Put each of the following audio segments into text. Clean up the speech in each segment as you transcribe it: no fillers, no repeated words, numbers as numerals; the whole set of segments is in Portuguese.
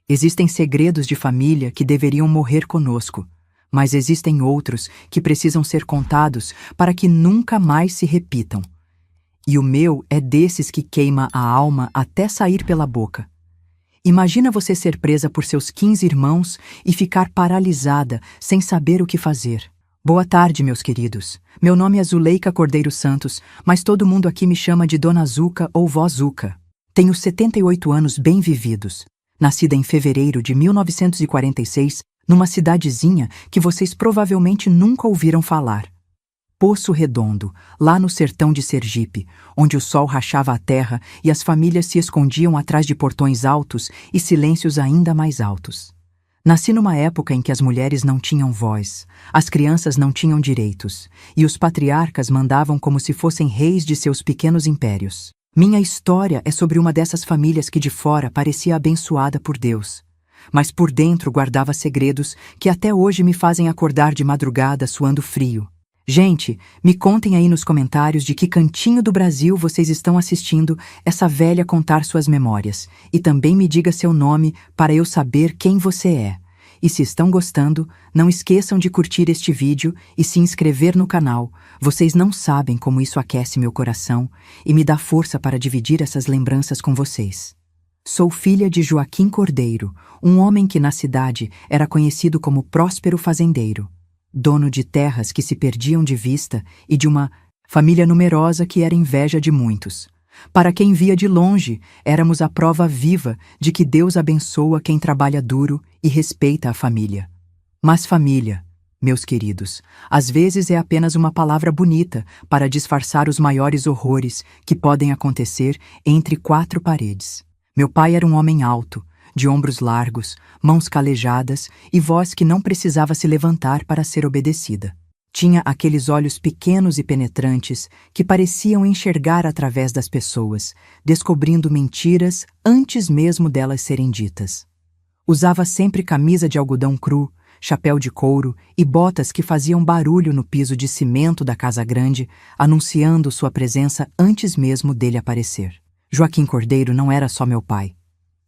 Existem segredos de família que deveriam morrer conosco, mas existem outros que precisam ser contados para que nunca mais se repitam. E o meu é desses que queima a alma até sair pela boca. Imagina você ser presa por seus 15 irmãos e ficar paralisada, sem saber o que fazer. Boa tarde, meus queridos. Meu nome é Zuleika Cordeiro Santos, mas todo mundo aqui me chama de Dona Zuca ou Vó Zuca. Tenho 78 anos bem vividos. Nascida em fevereiro de 1946, numa cidadezinha que vocês provavelmente nunca ouviram falar. Poço Redondo, lá no sertão de Sergipe, onde o sol rachava a terra e as famílias se escondiam atrás de portões altos e silêncios ainda mais altos. Nasci numa época em que as mulheres não tinham voz, as crianças não tinham direitos, e os patriarcas mandavam como se fossem reis de seus pequenos impérios. Minha história é sobre uma dessas famílias que de fora parecia abençoada por Deus, mas por dentro guardava segredos que até hoje me fazem acordar de madrugada suando frio. Gente, me contem aí nos comentários de que cantinho do Brasil vocês estão assistindo essa velha contar suas memórias, e também me diga seu nome para eu saber quem você é. E se estão gostando, não esqueçam de curtir este vídeo e se inscrever no canal. Vocês não sabem como isso aquece meu coração e me dá força para dividir essas lembranças com vocês. Sou filha de Joaquim Cordeiro, um homem que na cidade era conhecido como próspero fazendeiro, dono de terras que se perdiam de vista e de uma família numerosa que era inveja de muitos. Para quem via de longe, éramos a prova viva de que Deus abençoa quem trabalha duro e respeita a família. Mas família, meus queridos, às vezes é apenas uma palavra bonita para disfarçar os maiores horrores que podem acontecer entre quatro paredes. Meu pai era um homem alto, de ombros largos, mãos calejadas e voz que não precisava se levantar para ser obedecida. Tinha aqueles olhos pequenos e penetrantes que pareciam enxergar através das pessoas, descobrindo mentiras antes mesmo delas serem ditas. Usava sempre camisa de algodão cru, chapéu de couro e botas que faziam barulho no piso de cimento da casa grande, anunciando sua presença antes mesmo dele aparecer. Joaquim Cordeiro não era só meu pai.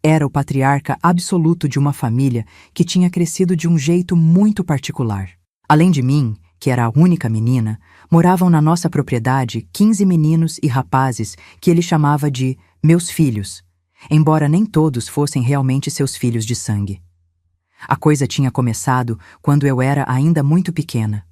Era o patriarca absoluto de uma família que tinha crescido de um jeito muito particular. Além de mim, que era a única menina, moravam na nossa propriedade 15 meninos e rapazes que ele chamava de meus filhos, embora nem todos fossem realmente seus filhos de sangue. A coisa tinha começado quando eu era ainda muito pequena.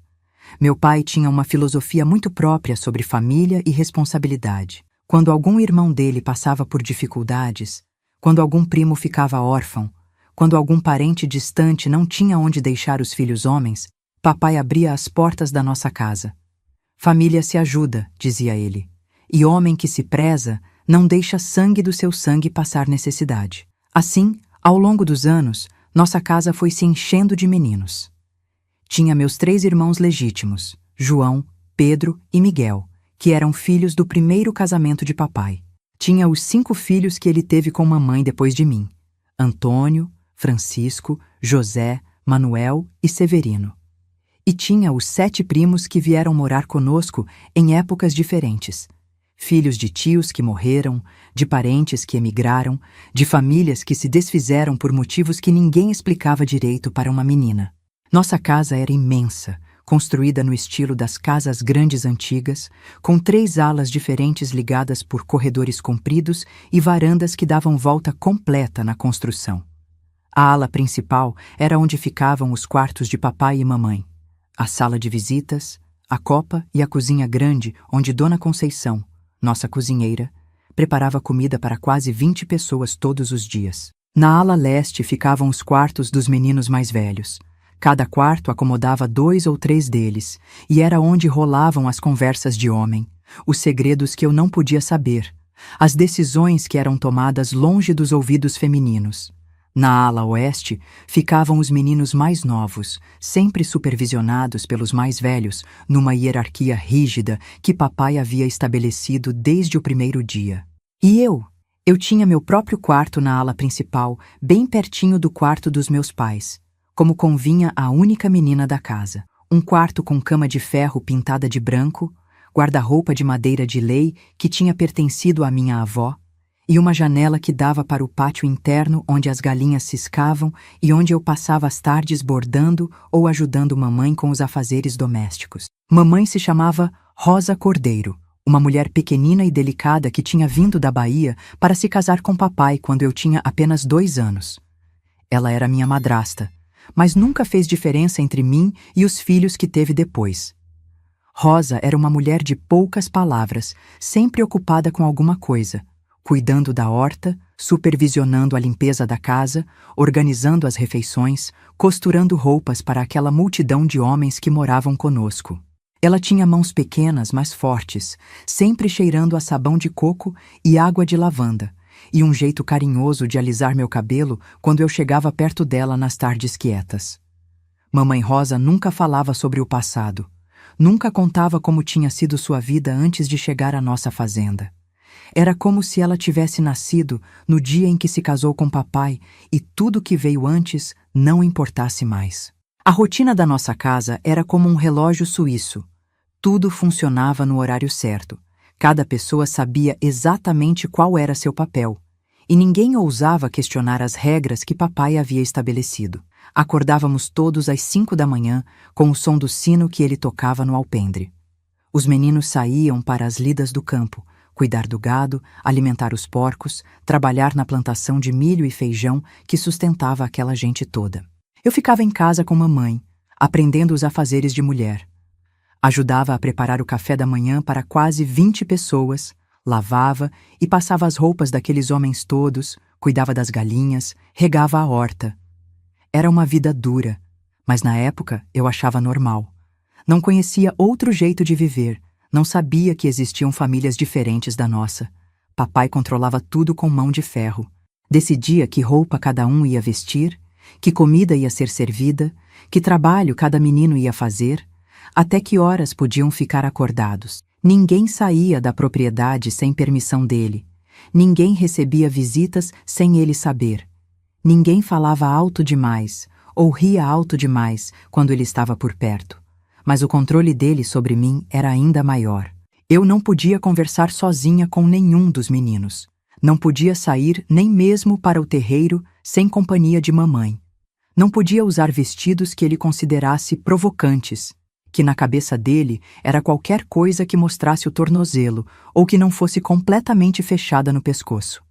Meu pai tinha uma filosofia muito própria sobre família e responsabilidade. Quando algum irmão dele passava por dificuldades, quando algum primo ficava órfão, quando algum parente distante não tinha onde deixar os filhos homens, papai abria as portas da nossa casa. Família se ajuda, dizia ele, e homem que se preza não deixa sangue do seu sangue passar necessidade. Assim, ao longo dos anos, nossa casa foi se enchendo de meninos. Tinha meus 3 irmãos legítimos, João, Pedro e Miguel, que eram filhos do primeiro casamento de papai. Tinha os 5 filhos que ele teve com mamãe depois de mim, Antônio, Francisco, José, Manuel e Severino. E tinha os 7 primos que vieram morar conosco em épocas diferentes. Filhos de tios que morreram, de parentes que emigraram, de famílias que se desfizeram por motivos que ninguém explicava direito para uma menina. Nossa casa era imensa, construída no estilo das casas grandes antigas, com 3 alas diferentes ligadas por corredores compridos e varandas que davam volta completa na construção. A ala principal era onde ficavam os quartos de papai e mamãe, a sala de visitas, a copa e a cozinha grande onde Dona Conceição, nossa cozinheira, preparava comida para quase 20 pessoas todos os dias. Na ala leste ficavam os quartos dos meninos mais velhos. Cada quarto acomodava 2 ou 3 deles, e era onde rolavam as conversas de homem, os segredos que eu não podia saber, as decisões que eram tomadas longe dos ouvidos femininos. Na ala oeste ficavam os meninos mais novos, sempre supervisionados pelos mais velhos, numa hierarquia rígida que papai havia estabelecido desde o primeiro dia. E eu tinha meu próprio quarto na ala principal, bem pertinho do quarto dos meus pais, como convinha à única menina da casa. Um quarto com cama de ferro pintada de branco, guarda-roupa de madeira de lei que tinha pertencido à minha avó, e uma janela que dava para o pátio interno onde as galinhas ciscavam e onde eu passava as tardes bordando ou ajudando mamãe com os afazeres domésticos. Mamãe se chamava Rosa Cordeiro, uma mulher pequenina e delicada que tinha vindo da Bahia para se casar com papai quando eu tinha apenas 2 anos. Ela era minha madrasta, mas nunca fez diferença entre mim e os filhos que teve depois. Rosa era uma mulher de poucas palavras, sempre ocupada com alguma coisa, cuidando da horta, supervisionando a limpeza da casa, organizando as refeições, costurando roupas para aquela multidão de homens que moravam conosco. Ela tinha mãos pequenas, mas fortes, sempre cheirando a sabão de coco e água de lavanda, e um jeito carinhoso de alisar meu cabelo quando eu chegava perto dela nas tardes quietas. Mamãe Rosa nunca falava sobre o passado, nunca contava como tinha sido sua vida antes de chegar à nossa fazenda. Era como se ela tivesse nascido no dia em que se casou com papai e tudo que veio antes não importasse mais. A rotina da nossa casa era como um relógio suíço. Tudo funcionava no horário certo. Cada pessoa sabia exatamente qual era seu papel, e ninguém ousava questionar as regras que papai havia estabelecido. Acordávamos todos às 5 da manhã com o som do sino que ele tocava no alpendre. Os meninos saíam para as lidas do campo, cuidar do gado, alimentar os porcos, trabalhar na plantação de milho e feijão que sustentava aquela gente toda. Eu ficava em casa com mamãe, aprendendo os afazeres de mulher. Ajudava a preparar o café da manhã para quase 20 pessoas, lavava e passava as roupas daqueles homens todos, cuidava das galinhas, regava a horta. Era uma vida dura, mas na época eu achava normal. Não conhecia outro jeito de viver, não sabia que existiam famílias diferentes da nossa. Papai controlava tudo com mão de ferro. Decidia que roupa cada um ia vestir, que comida ia ser servida, que trabalho cada menino ia fazer, até que horas podiam ficar acordados. Ninguém saía da propriedade sem permissão dele. Ninguém recebia visitas sem ele saber. Ninguém falava alto demais ou ria alto demais quando ele estava por perto. Mas o controle dele sobre mim era ainda maior. Eu não podia conversar sozinha com nenhum dos meninos. Não podia sair nem mesmo para o terreiro sem companhia de mamãe. Não podia usar vestidos que ele considerasse provocantes, que na cabeça dele era qualquer coisa que mostrasse o tornozelo ou que não fosse completamente fechada no pescoço.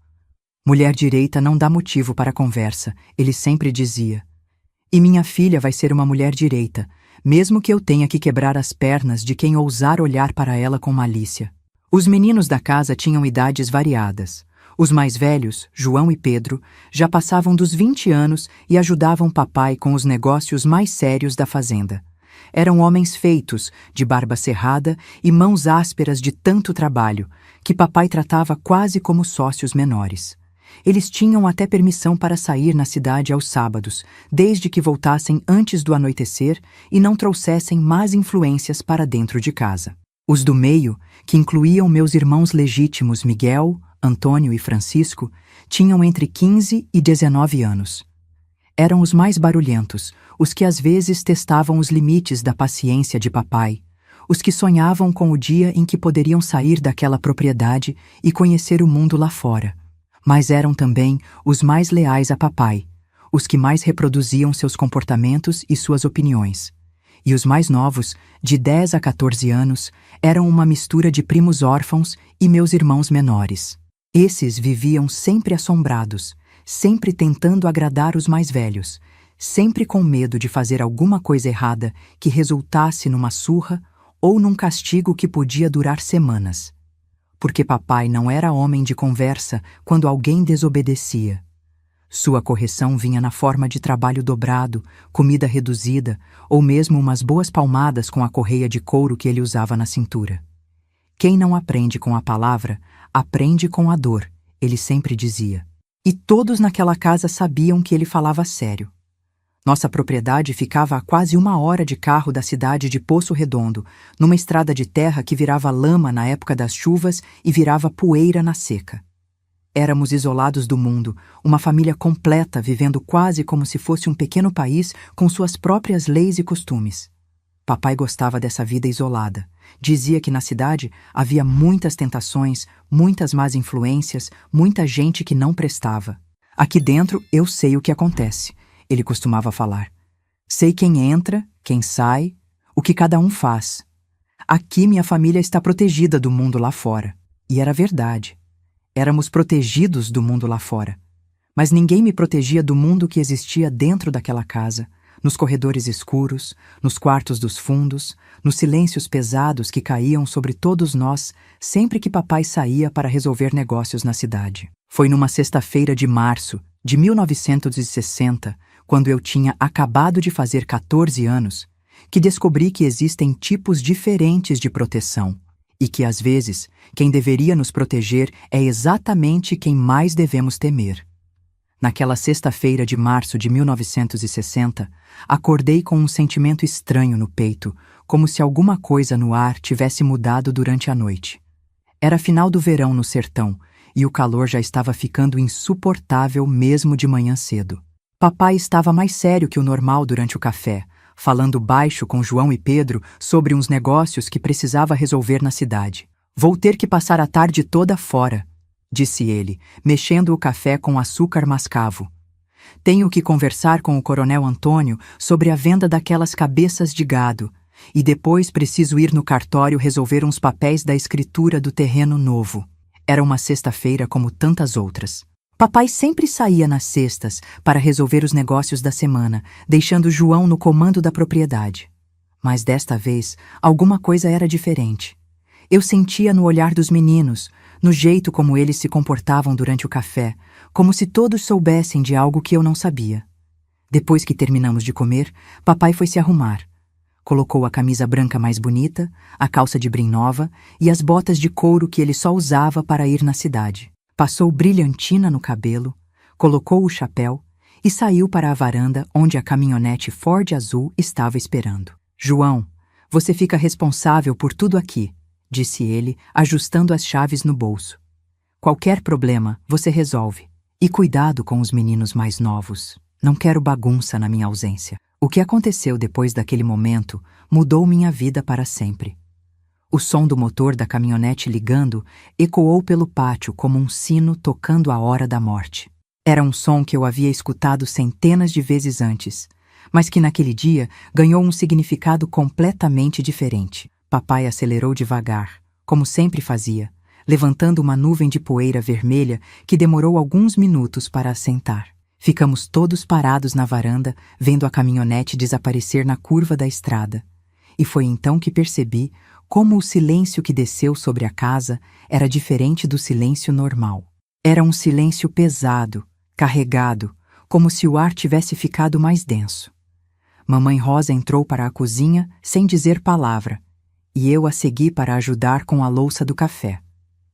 Mulher direita não dá motivo para conversa, ele sempre dizia. E minha filha vai ser uma mulher direita, mesmo que eu tenha que quebrar as pernas de quem ousar olhar para ela com malícia. Os meninos da casa tinham idades variadas. Os mais velhos, João e Pedro, já passavam dos 20 anos e ajudavam papai com os negócios mais sérios da fazenda. Eram homens feitos, de barba cerrada e mãos ásperas de tanto trabalho, que papai tratava quase como sócios menores. Eles tinham até permissão para sair na cidade aos sábados, desde que voltassem antes do anoitecer e não trouxessem más influências para dentro de casa. Os do meio, que incluíam meus irmãos legítimos Miguel, Antônio e Francisco, tinham entre 15 e 19 anos. Eram os mais barulhentos, os que às vezes testavam os limites da paciência de papai, os que sonhavam com o dia em que poderiam sair daquela propriedade e conhecer o mundo lá fora. Mas eram também os mais leais a papai, os que mais reproduziam seus comportamentos e suas opiniões. E os mais novos, de 10 a 14 anos, eram uma mistura de primos órfãos e meus irmãos menores. Esses viviam sempre assombrados, sempre tentando agradar os mais velhos, sempre com medo de fazer alguma coisa errada que resultasse numa surra ou num castigo que podia durar semanas. Porque papai não era homem de conversa quando alguém desobedecia. Sua correção vinha na forma de trabalho dobrado, comida reduzida ou mesmo umas boas palmadas com a correia de couro que ele usava na cintura. Quem não aprende com a palavra, aprende com a dor, ele sempre dizia. E todos naquela casa sabiam que ele falava sério. Nossa propriedade ficava a quase 1 hora de carro da cidade de Poço Redondo, numa estrada de terra que virava lama na época das chuvas e virava poeira na seca. Éramos isolados do mundo, uma família completa vivendo quase como se fosse um pequeno país com suas próprias leis e costumes. Papai gostava dessa vida isolada. Dizia que na cidade havia muitas tentações, muitas más influências, muita gente que não prestava. Aqui dentro eu sei o que acontece, ele costumava falar. Sei quem entra, quem sai, o que cada um faz. Aqui minha família está protegida do mundo lá fora. E era verdade. Éramos protegidos do mundo lá fora. Mas ninguém me protegia do mundo que existia dentro daquela casa, nos corredores escuros, nos quartos dos fundos, nos silêncios pesados que caíam sobre todos nós sempre que papai saía para resolver negócios na cidade. Foi numa sexta-feira de março de 1960, quando eu tinha acabado de fazer 14 anos, que descobri que existem tipos diferentes de proteção e que, às vezes, quem deveria nos proteger é exatamente quem mais devemos temer. Naquela sexta-feira de março de 1960, acordei com um sentimento estranho no peito, como se alguma coisa no ar tivesse mudado durante a noite. Era final do verão no sertão e o calor já estava ficando insuportável mesmo de manhã cedo. Papai estava mais sério que o normal durante o café, falando baixo com João e Pedro sobre uns negócios que precisava resolver na cidade. Vou ter que passar a tarde toda fora, disse ele, mexendo o café com açúcar mascavo. Tenho que conversar com o coronel Antônio sobre a venda daquelas cabeças de gado, e depois preciso ir no cartório resolver uns papéis da escritura do terreno novo. Era uma sexta-feira como tantas outras. Papai sempre saía nas sextas para resolver os negócios da semana, deixando João no comando da propriedade. Mas desta vez, alguma coisa era diferente. Eu sentia no olhar dos meninos, no jeito como eles se comportavam durante o café, como se todos soubessem de algo que eu não sabia. Depois que terminamos de comer, papai foi se arrumar. Colocou a camisa branca mais bonita, a calça de brim nova e as botas de couro que ele só usava para ir na cidade. Passou brilhantina no cabelo, colocou o chapéu e saiu para a varanda onde a caminhonete Ford azul estava esperando. João, você fica responsável por tudo aqui, disse ele, ajustando as chaves no bolso. Qualquer problema, você resolve. E cuidado com os meninos mais novos. Não quero bagunça na minha ausência. O que aconteceu depois daquele momento mudou minha vida para sempre. O som do motor da caminhonete ligando ecoou pelo pátio como um sino tocando a hora da morte. Era um som que eu havia escutado centenas de vezes antes, mas que naquele dia ganhou um significado completamente diferente. Papai acelerou devagar, como sempre fazia, levantando uma nuvem de poeira vermelha que demorou alguns minutos para assentar. Ficamos todos parados na varanda, vendo a caminhonete desaparecer na curva da estrada. E foi então que percebi como o silêncio que desceu sobre a casa era diferente do silêncio normal. Era um silêncio pesado, carregado, como se o ar tivesse ficado mais denso. Mamãe Rosa entrou para a cozinha sem dizer palavra, e eu a segui para ajudar com a louça do café.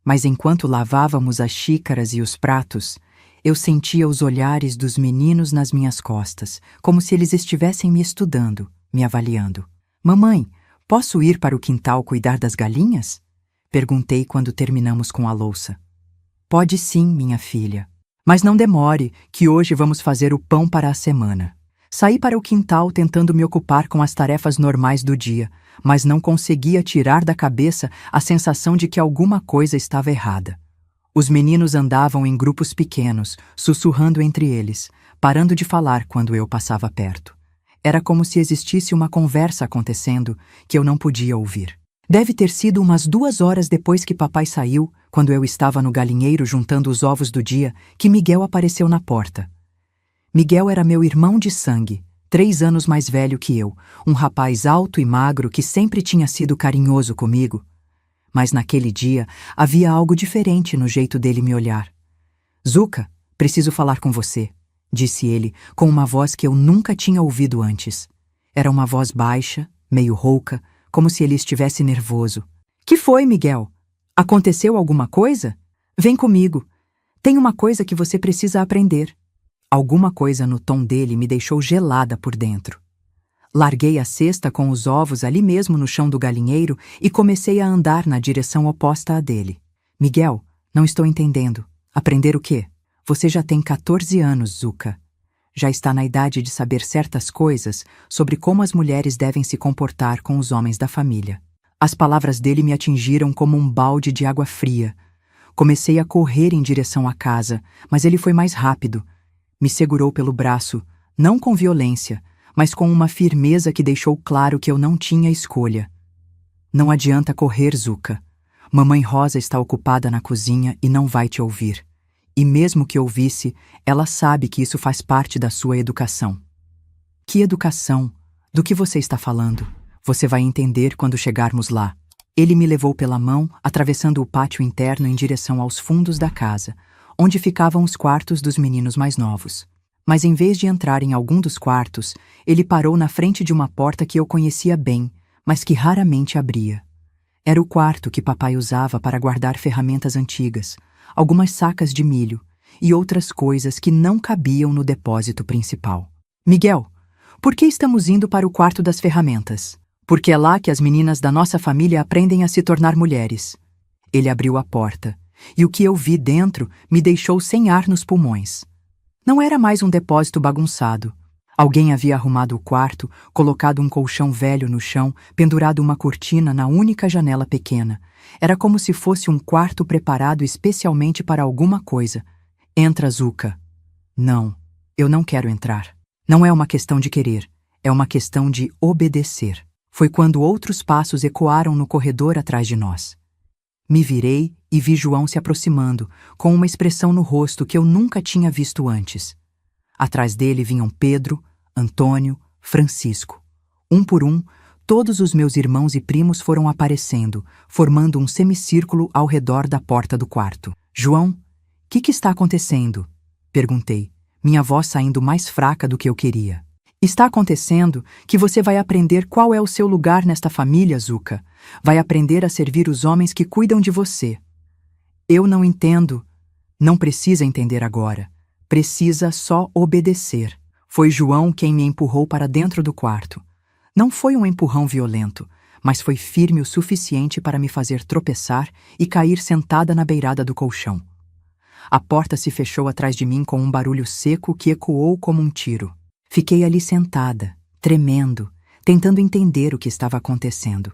Mas enquanto lavávamos as xícaras e os pratos, eu sentia os olhares dos meninos nas minhas costas, como se eles estivessem me estudando, me avaliando. Mamãe, posso ir para o quintal cuidar das galinhas? Perguntei quando terminamos com a louça. Pode sim, minha filha. Mas não demore, que hoje vamos fazer o pão para a semana. Saí para o quintal tentando me ocupar com as tarefas normais do dia, mas não conseguia tirar da cabeça a sensação de que alguma coisa estava errada. Os meninos andavam em grupos pequenos, sussurrando entre eles, parando de falar quando eu passava perto. Era como se existisse uma conversa acontecendo que eu não podia ouvir. Deve ter sido umas 2 horas depois que papai saiu, quando eu estava no galinheiro juntando os ovos do dia, que Miguel apareceu na porta. Miguel era meu irmão de sangue, 3 anos mais velho que eu, um rapaz alto e magro que sempre tinha sido carinhoso comigo. Mas naquele dia havia algo diferente no jeito dele me olhar. Zuca, preciso falar com você, disse ele com uma voz que eu nunca tinha ouvido antes. Era uma voz baixa, meio rouca, como se ele estivesse nervoso. Que foi, Miguel? Aconteceu alguma coisa? Vem comigo. Tem uma coisa que você precisa aprender. Alguma coisa no tom dele me deixou gelada por dentro. Larguei a cesta com os ovos ali mesmo no chão do galinheiro e comecei a andar na direção oposta à dele. Miguel, não estou entendendo. Aprender o quê? Você já tem 14 anos, Zuca. Já está na idade de saber certas coisas sobre como as mulheres devem se comportar com os homens da família. As palavras dele me atingiram como um balde de água fria. Comecei a correr em direção à casa, mas ele foi mais rápido. Me segurou pelo braço, não com violência, mas com uma firmeza que deixou claro que eu não tinha escolha. Não adianta correr, Zuka. Mamãe Rosa está ocupada na cozinha e não vai te ouvir. E mesmo que ouvisse, ela sabe que isso faz parte da sua educação. Que educação? Do que você está falando? Você vai entender quando chegarmos lá. Ele me levou pela mão, atravessando o pátio interno em direção aos fundos da casa, onde ficavam os quartos dos meninos mais novos. Mas em vez de entrar em algum dos quartos, ele parou na frente de uma porta que eu conhecia bem, mas que raramente abria. Era o quarto que papai usava para guardar ferramentas antigas, algumas sacas de milho e outras coisas que não cabiam no depósito principal. Miguel, por que estamos indo para o quarto das ferramentas? Porque é lá que as meninas da nossa família aprendem a se tornar mulheres. Ele abriu a porta, e o que eu vi dentro me deixou sem ar nos pulmões. Não era mais um depósito bagunçado. Alguém havia arrumado o quarto, colocado um colchão velho no chão, pendurado uma cortina na única janela pequena. Era como se fosse um quarto preparado especialmente para alguma coisa. Entra, Zuka. Não, eu não quero entrar. Não é uma questão de querer, é uma questão de obedecer. Foi quando outros passos ecoaram no corredor atrás de nós. Me virei e vi João se aproximando, com uma expressão no rosto que eu nunca tinha visto antes. Atrás dele vinham Pedro, Antônio, Francisco. Um por um, todos os meus irmãos e primos foram aparecendo, formando um semicírculo ao redor da porta do quarto. João, que está acontecendo? Perguntei, minha voz saindo mais fraca do que eu queria. Está acontecendo que você vai aprender qual é o seu lugar nesta família, Zuka. Vai aprender a servir os homens que cuidam de você. Eu não entendo. Não precisa entender agora. Precisa só obedecer. Foi João quem me empurrou para dentro do quarto. Não foi um empurrão violento, mas foi firme o suficiente para me fazer tropeçar e cair sentada na beirada do colchão. A porta se fechou atrás de mim com um barulho seco que ecoou como um tiro. Fiquei ali sentada, tremendo, tentando entender o que estava acontecendo.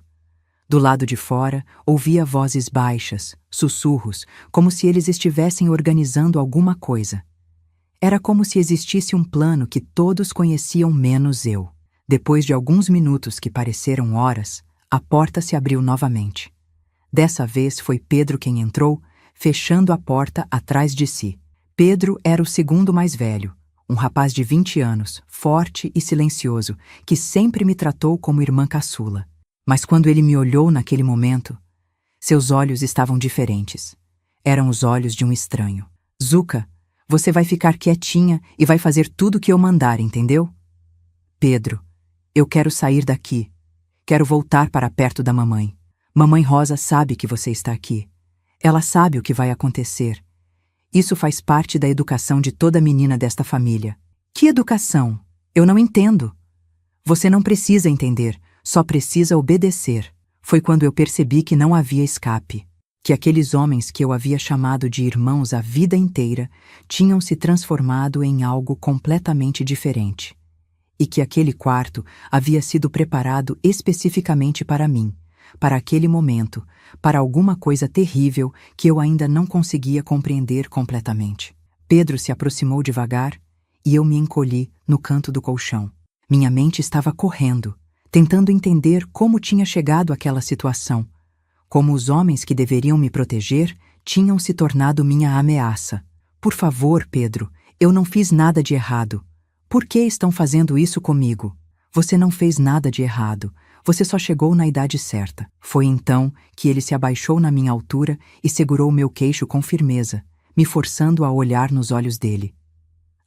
Do lado de fora, ouvia vozes baixas, sussurros, como se eles estivessem organizando alguma coisa. Era como se existisse um plano que todos conheciam menos eu. Depois de alguns minutos que pareceram horas, a porta se abriu novamente. Dessa vez foi Pedro quem entrou, fechando a porta atrás de si. Pedro era o segundo mais velho, um rapaz de 20 anos, forte e silencioso, que sempre me tratou como irmã caçula. Mas quando ele me olhou naquele momento, seus olhos estavam diferentes. Eram os olhos de um estranho. Zuka, você vai ficar quietinha e vai fazer tudo o que eu mandar, entendeu? Pedro, eu quero sair daqui. Quero voltar para perto da mamãe. Mamãe Rosa sabe que você está aqui. Ela sabe o que vai acontecer. Isso faz parte da educação de toda menina desta família. Que educação? Eu não entendo. Você não precisa entender, só precisa obedecer. Foi quando eu percebi que não havia escape. Que aqueles homens que eu havia chamado de irmãos a vida inteira tinham se transformado em algo completamente diferente. E que aquele quarto havia sido preparado especificamente para mim, para aquele momento, para alguma coisa terrível que eu ainda não conseguia compreender completamente. Pedro se aproximou devagar e eu me encolhi no canto do colchão. Minha mente estava correndo, tentando entender como tinha chegado àquela situação, como os homens que deveriam me proteger tinham se tornado minha ameaça. Por favor, Pedro, eu não fiz nada de errado. Por que estão fazendo isso comigo? Você não fez nada de errado. Você só chegou na idade certa. Foi então que ele se abaixou na minha altura e segurou meu queixo com firmeza, me forçando a olhar nos olhos dele.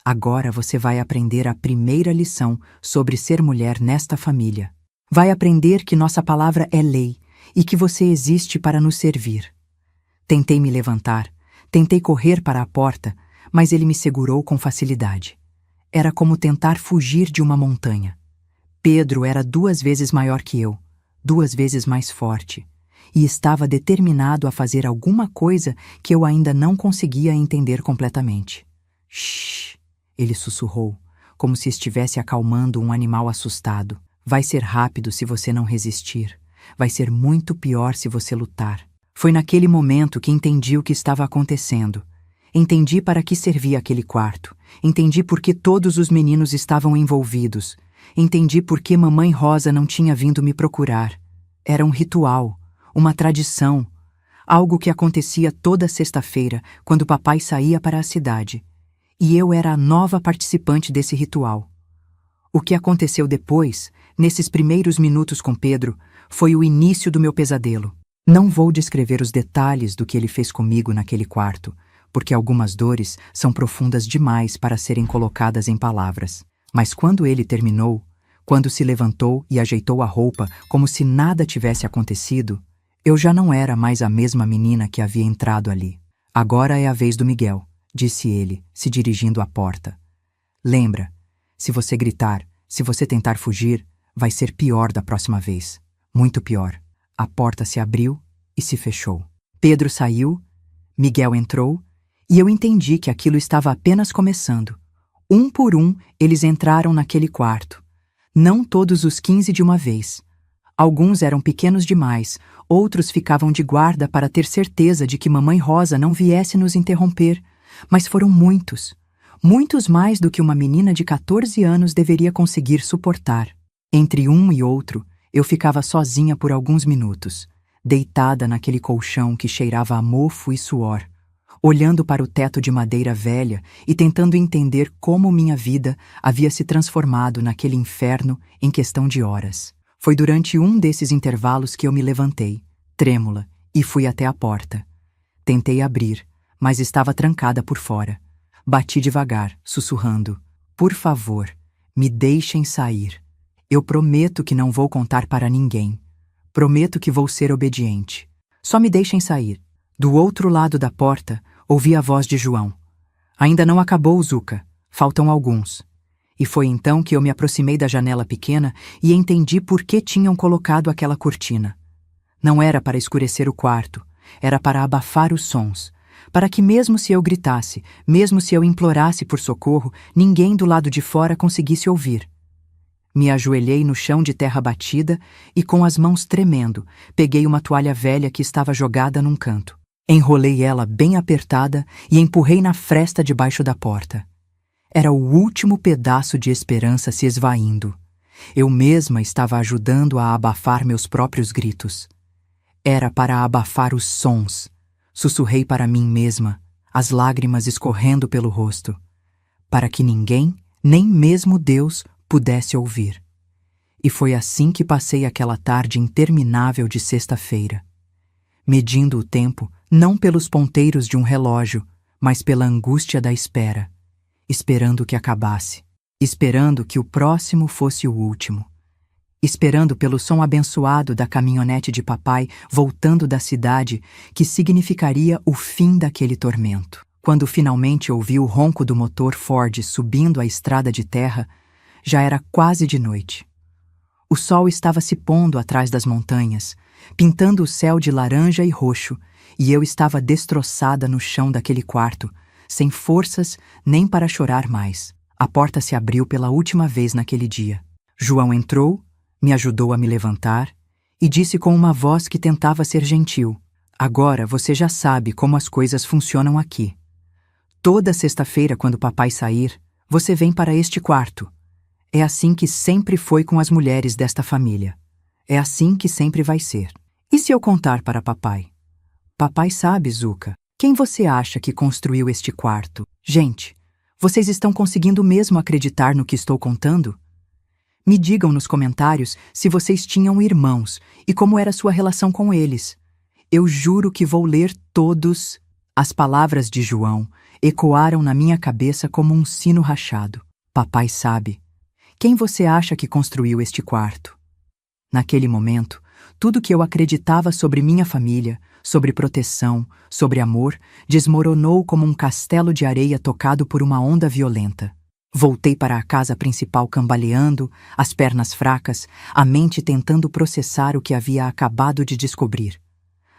Agora você vai aprender a primeira lição sobre ser mulher nesta família. Vai aprender que nossa palavra é lei e que você existe para nos servir. Tentei me levantar, tentei correr para a porta, mas ele me segurou com facilidade. Era como tentar fugir de uma montanha. Pedro era 2 vezes maior que eu, 2 vezes mais forte, e estava determinado a fazer alguma coisa que eu ainda não conseguia entender completamente. Shhh! Ele sussurrou, como se estivesse acalmando um animal assustado. Vai ser rápido se você não resistir. Vai ser muito pior se você lutar. Foi naquele momento que entendi o que estava acontecendo. Entendi para que servia aquele quarto. Entendi por que todos os meninos estavam envolvidos. Entendi por que Mamãe Rosa não tinha vindo me procurar. Era um ritual, uma tradição, algo que acontecia toda sexta-feira, quando papai saía para a cidade. E eu era a nova participante desse ritual. O que aconteceu depois, nesses primeiros minutos com Pedro, foi o início do meu pesadelo. Não vou descrever os detalhes do que ele fez comigo naquele quarto, porque algumas dores são profundas demais para serem colocadas em palavras. Mas quando ele terminou, quando se levantou e ajeitou a roupa como se nada tivesse acontecido, eu já não era mais a mesma menina que havia entrado ali. Agora é a vez do Miguel, disse ele, se dirigindo à porta. Lembra, se você gritar, se você tentar fugir, vai ser pior da próxima vez. Muito pior. A porta se abriu e se fechou. Pedro saiu, Miguel entrou, e eu entendi que aquilo estava apenas começando. Um por um, eles entraram naquele quarto. Não todos os 15 de uma vez. Alguns eram pequenos demais, outros ficavam de guarda para ter certeza de que Mamãe Rosa não viesse nos interromper, mas foram muitos. Muitos mais do que uma menina de 14 anos deveria conseguir suportar. Entre um e outro, eu ficava sozinha por alguns minutos, deitada naquele colchão que cheirava a mofo e suor, olhando para o teto de madeira velha e tentando entender como minha vida havia se transformado naquele inferno em questão de horas. Foi durante um desses intervalos que eu me levantei, trêmula, e fui até a porta. Tentei abrir, mas estava trancada por fora. Bati devagar, sussurrando: "Por favor, me deixem sair. Eu prometo que não vou contar para ninguém. Prometo que vou ser obediente. Só me deixem sair." Do outro lado da porta, ouvi a voz de João. "Ainda não acabou, Zuca. Faltam alguns." E foi então que eu me aproximei da janela pequena e entendi por que tinham colocado aquela cortina. Não era para escurecer o quarto, era para abafar os sons, para que mesmo se eu gritasse, mesmo se eu implorasse por socorro, ninguém do lado de fora conseguisse ouvir. Me ajoelhei no chão de terra batida e, com as mãos tremendo, peguei uma toalha velha que estava jogada num canto. Enrolei ela bem apertada e empurrei na fresta debaixo da porta. Era o último pedaço de esperança se esvaindo. Eu mesma estava ajudando a abafar meus próprios gritos. Era para abafar os sons. Sussurrei para mim mesma, as lágrimas escorrendo pelo rosto, para que ninguém, nem mesmo Deus, pudesse ouvir. E foi assim que passei aquela tarde interminável de sexta-feira, medindo o tempo não pelos ponteiros de um relógio, mas pela angústia da espera, esperando que acabasse, esperando que o próximo fosse o último, esperando pelo som abençoado da caminhonete de papai voltando da cidade, que significaria o fim daquele tormento. Quando finalmente ouvi o ronco do motor Ford subindo a estrada de terra, já era quase de noite. O sol estava se pondo atrás das montanhas, pintando o céu de laranja e roxo, e eu estava destroçada no chão daquele quarto, sem forças nem para chorar mais. A porta se abriu pela última vez naquele dia. João entrou, me ajudou a me levantar e disse com uma voz que tentava ser gentil: "Agora você já sabe como as coisas funcionam aqui. Toda sexta-feira, quando papai sair, você vem para este quarto. É assim que sempre foi com as mulheres desta família. É assim que sempre vai ser. E se eu contar para papai? Papai sabe, Zuca. Quem você acha que construiu este quarto? Gente, vocês estão conseguindo mesmo acreditar no que estou contando? Me digam nos comentários se vocês tinham irmãos e como era sua relação com eles. Eu juro que vou ler todos." As palavras de João ecoaram na minha cabeça como um sino rachado. Papai sabe. Quem você acha que construiu este quarto? Naquele momento, tudo que eu acreditava sobre minha família, sobre proteção, sobre amor, desmoronou como um castelo de areia tocado por uma onda violenta. Voltei para a casa principal cambaleando, as pernas fracas, a mente tentando processar o que havia acabado de descobrir.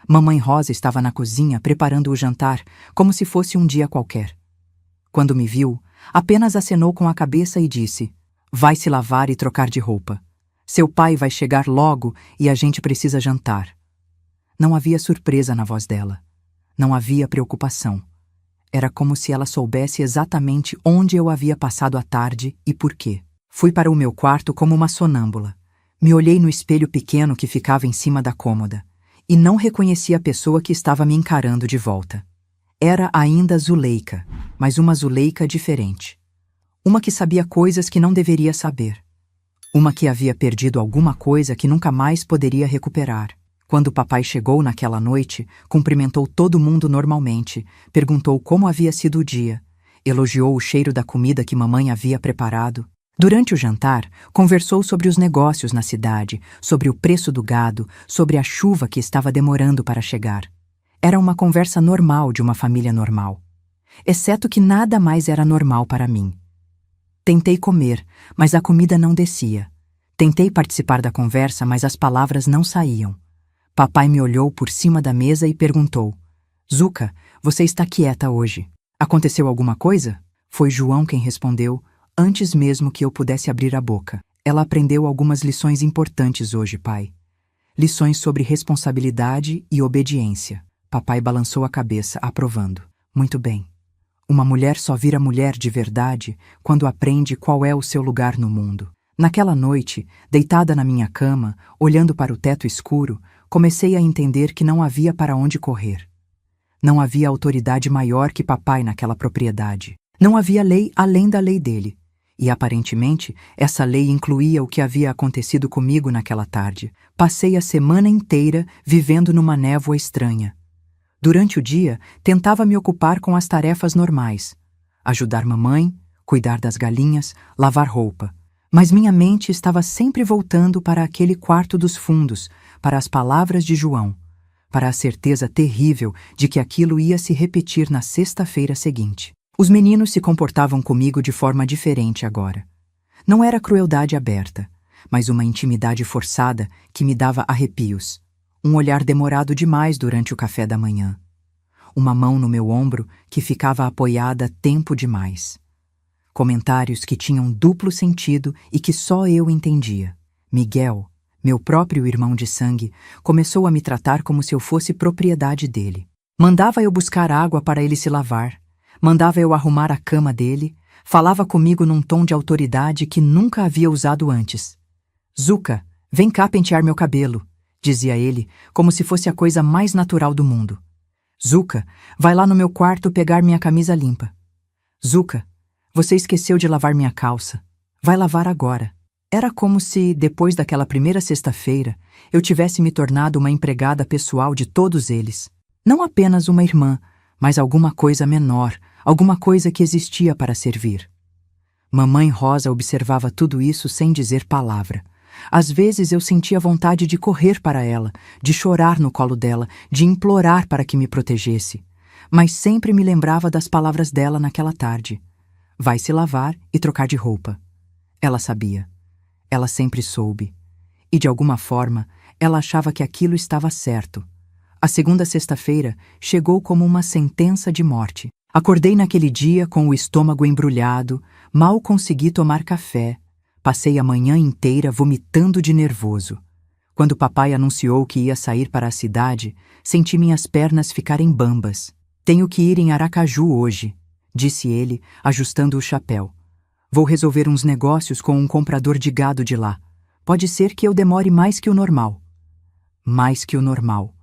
Mamãe Rosa estava na cozinha preparando o jantar, como se fosse um dia qualquer. Quando me viu, Apenas acenou com a cabeça e disse: vai se lavar e trocar de roupa. Seu pai vai chegar logo e a gente precisa jantar. Não havia surpresa na voz dela. Não havia preocupação. Era como se ela soubesse exatamente onde eu havia passado a tarde e por quê. Fui para o meu quarto como uma sonâmbula. Me olhei no espelho pequeno que ficava em cima da cômoda e não reconheci a pessoa que estava me encarando de volta. Era ainda Zuleika, mas uma Zuleika diferente. Uma que sabia coisas que não deveria saber. Uma que havia perdido alguma coisa que nunca mais poderia recuperar. Quando o papai chegou naquela noite, cumprimentou todo mundo normalmente, perguntou como havia sido o dia, elogiou o cheiro da comida que mamãe havia preparado. Durante o jantar, conversou sobre os negócios na cidade, sobre o preço do gado, sobre a chuva que estava demorando para chegar. Era uma conversa normal de uma família normal. Exceto que nada mais era normal para mim. Tentei comer, mas a comida não descia. Tentei participar da conversa, mas as palavras não saíam. Papai me olhou por cima da mesa e perguntou: Zuca, você está quieta hoje. Aconteceu alguma coisa? Foi João quem respondeu, antes mesmo que eu pudesse abrir a boca. Ela aprendeu algumas lições importantes hoje, pai. Lições sobre responsabilidade e obediência. Papai balançou a cabeça, aprovando. Muito bem. Uma mulher só vira mulher de verdade quando aprende qual é o seu lugar no mundo. Naquela noite, deitada na minha cama, olhando para o teto escuro, comecei a entender que não havia para onde correr. Não havia autoridade maior que papai naquela propriedade. Não havia lei além da lei dele. E, aparentemente, essa lei incluía o que havia acontecido comigo naquela tarde. Passei a semana inteira vivendo numa névoa estranha. Durante o dia, tentava me ocupar com as tarefas normais. Ajudar mamãe, cuidar das galinhas, lavar roupa. Mas minha mente estava sempre voltando para aquele quarto dos fundos, para as palavras de João, para a certeza terrível de que aquilo ia se repetir na sexta-feira seguinte. Os meninos se comportavam comigo de forma diferente agora. Não era crueldade aberta, mas uma intimidade forçada que me dava arrepios. Um olhar demorado demais durante o café da manhã. Uma mão no meu ombro que ficava apoiada tempo demais. Comentários que tinham duplo sentido e que só eu entendia. Miguel, meu próprio irmão de sangue, começou a me tratar como se eu fosse propriedade dele. Mandava eu buscar água para ele se lavar. Mandava eu arrumar a cama dele. Falava comigo num tom de autoridade que nunca havia usado antes. Zuca, vem cá pentear meu cabelo, dizia ele, como se fosse a coisa mais natural do mundo. Zuca, vai lá no meu quarto pegar minha camisa limpa. Zuca, você esqueceu de lavar minha calça. Vai lavar agora. Era como se, depois daquela primeira sexta-feira, eu tivesse me tornado uma empregada pessoal de todos eles. Não apenas uma irmã, mas alguma coisa menor, alguma coisa que existia para servir. Mamãe Rosa observava tudo isso sem dizer palavra. Às vezes eu sentia vontade de correr para ela, de chorar no colo dela, de implorar para que me protegesse. Mas sempre me lembrava das palavras dela naquela tarde. Vai se lavar e trocar de roupa. Ela sabia. Ela sempre soube. E de alguma forma, ela achava que aquilo estava certo. A segunda sexta-feira chegou como uma sentença de morte. Acordei naquele dia com o estômago embrulhado, mal consegui tomar café. Passei a manhã inteira vomitando de nervoso. Quando papai anunciou que ia sair para a cidade, senti minhas pernas ficarem bambas. Tenho que ir em Aracaju hoje, disse ele, ajustando o chapéu. Vou resolver uns negócios com um comprador de gado de lá. Pode ser que eu demore mais que o normal. Mais que o normal.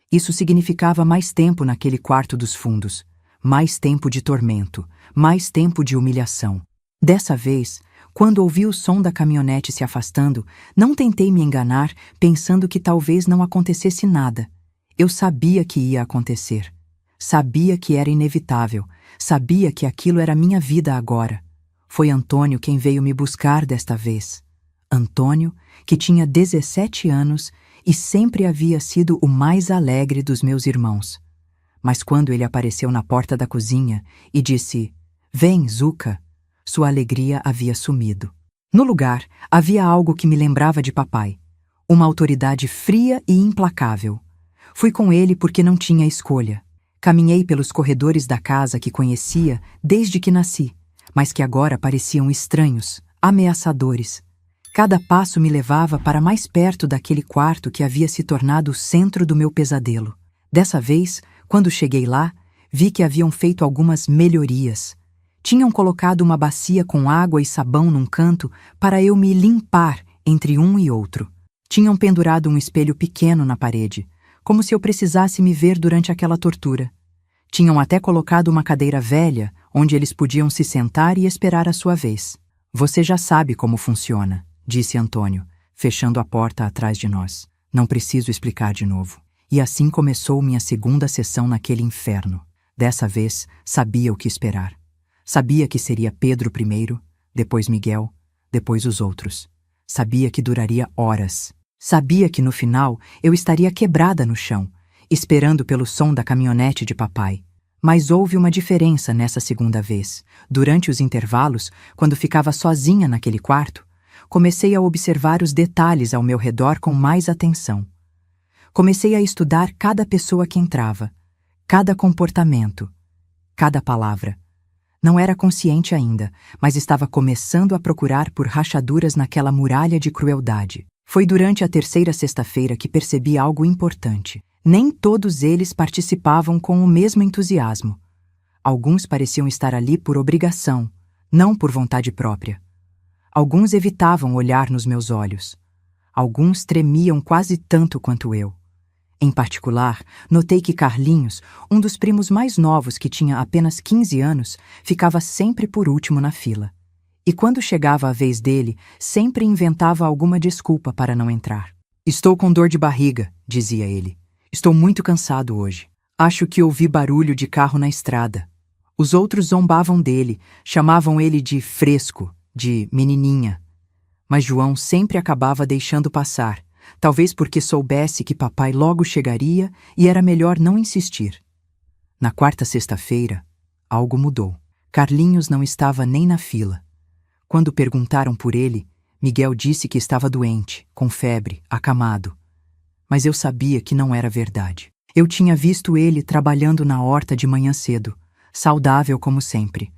Isso significava mais tempo naquele quarto dos fundos. Mais tempo de tormento. Mais tempo de humilhação. Dessa vez, quando ouvi o som da caminhonete se afastando, não tentei me enganar, pensando que talvez não acontecesse nada. Eu sabia que ia acontecer. Sabia que era inevitável. Sabia que aquilo era minha vida agora. Foi Antônio quem veio me buscar desta vez. Antônio, que tinha 17 anos e sempre havia sido o mais alegre dos meus irmãos. Mas quando ele apareceu na porta da cozinha e disse: "Vem, Zuca", sua alegria havia sumido. No lugar, havia algo que me lembrava de papai. Uma autoridade fria e implacável. Fui com ele porque não tinha escolha. Caminhei pelos corredores da casa que conhecia desde que nasci. mas que agora pareciam estranhos, ameaçadores. Cada passo me levava para mais perto daquele quarto que havia se tornado o centro do meu pesadelo. Dessa vez, quando cheguei lá, vi que haviam feito algumas melhorias. Tinham colocado uma bacia com água e sabão num canto para eu me limpar entre um e outro. Tinham pendurado um espelho pequeno na parede, como se eu precisasse me ver durante aquela tortura. Tinham até colocado uma cadeira velha, onde eles podiam se sentar e esperar a sua vez. Você já sabe como funciona, disse Antônio, fechando a porta atrás de nós. Não preciso explicar de novo. E assim começou minha segunda sessão naquele inferno. Dessa vez, sabia o que esperar. Sabia que seria Pedro primeiro, depois Miguel, depois os outros. Sabia que duraria horas. Sabia que no final eu estaria quebrada no chão, esperando pelo som da caminhonete de papai. Mas houve uma diferença nessa segunda vez. Durante os intervalos, quando ficava sozinha naquele quarto, comecei a observar os detalhes ao meu redor com mais atenção. Comecei a estudar cada pessoa que entrava, cada comportamento, cada palavra. Não era consciente ainda, mas estava começando a procurar por rachaduras naquela muralha de crueldade. Foi durante a terceira sexta-feira que percebi algo importante. Nem todos eles participavam com o mesmo entusiasmo. Alguns pareciam estar ali por obrigação, não por vontade própria. Alguns evitavam olhar nos meus olhos. Alguns tremiam quase tanto quanto eu. Em particular, notei que Carlinhos, um dos primos mais novos que tinha apenas 15 anos, ficava sempre por último na fila. E quando chegava a vez dele, sempre inventava alguma desculpa para não entrar. Estou com dor de barriga, dizia ele. Estou muito cansado hoje. Acho que ouvi barulho de carro na estrada. Os outros zombavam dele, chamavam ele de fresco, de menininha. Mas João sempre acabava deixando passar, talvez porque soubesse que papai logo chegaria e era melhor não insistir. Na quarta sexta-feira, algo mudou. Carlinhos não estava nem na fila. Quando perguntaram por ele, Miguel disse que estava doente, com febre, acamado. Mas eu sabia que não era verdade. Eu tinha visto ele trabalhando na horta de manhã cedo, saudável como sempre.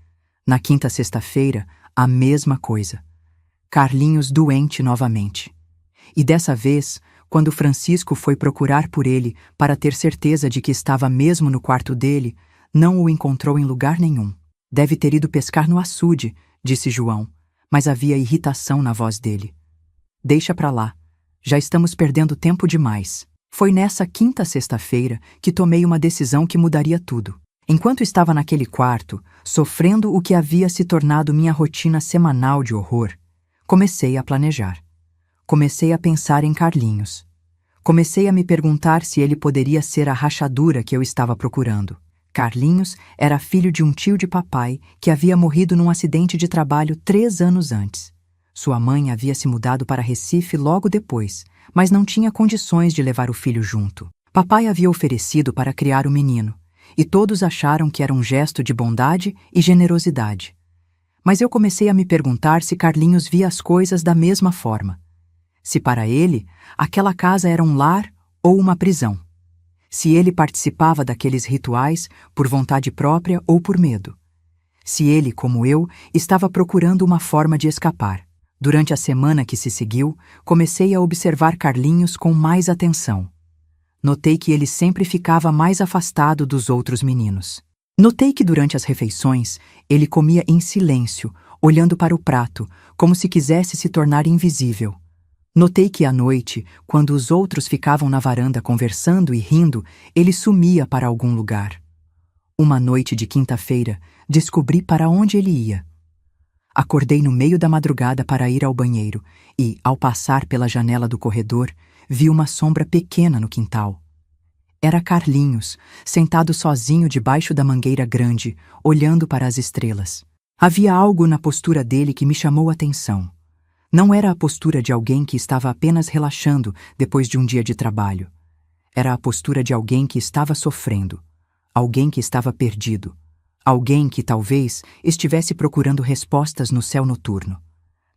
Na quinta sexta-feira, a mesma coisa. Carlinhos doente novamente. E dessa vez, quando Francisco foi procurar por ele para ter certeza de que estava mesmo no quarto dele, não o encontrou em lugar nenhum. Deve ter ido pescar no açude, disse João, mas havia irritação na voz dele. Deixa pra lá. Já estamos perdendo tempo demais. Foi nessa quinta sexta-feira que tomei uma decisão que mudaria tudo. Enquanto estava naquele quarto, sofrendo o que havia se tornado minha rotina semanal de horror, comecei a planejar. Comecei a pensar em Carlinhos. Comecei a me perguntar se ele poderia ser a rachadura que eu estava procurando. Carlinhos era filho de um tio de papai que havia morrido num acidente de trabalho 3 anos antes. Sua mãe havia se mudado para Recife logo depois, mas não tinha condições de levar o filho junto. Papai havia oferecido para criar o menino, e todos acharam que era um gesto de bondade e generosidade. Mas eu comecei a me perguntar se Carlinhos via as coisas da mesma forma. Se para ele, aquela casa era um lar ou uma prisão. Se ele participava daqueles rituais por vontade própria ou por medo. Se ele, como eu, estava procurando uma forma de escapar. Durante a semana que se seguiu, comecei a observar Carlinhos com mais atenção. Notei que ele sempre ficava mais afastado dos outros meninos. Notei que durante as refeições, ele comia em silêncio, olhando para o prato, como se quisesse se tornar invisível. Notei que à noite, quando os outros ficavam na varanda conversando e rindo, ele sumia para algum lugar. Uma noite de quinta-feira, descobri para onde ele ia. Acordei no meio da madrugada para ir ao banheiro e, ao passar pela janela do corredor, vi uma sombra pequena no quintal. Era Carlinhos, sentado sozinho debaixo da mangueira grande, olhando para as estrelas. Havia algo na postura dele que me chamou a atenção. Não era a postura de alguém que estava apenas relaxando depois de um dia de trabalho. Era a postura de alguém que estava sofrendo, alguém que estava perdido, alguém que talvez estivesse procurando respostas no céu noturno.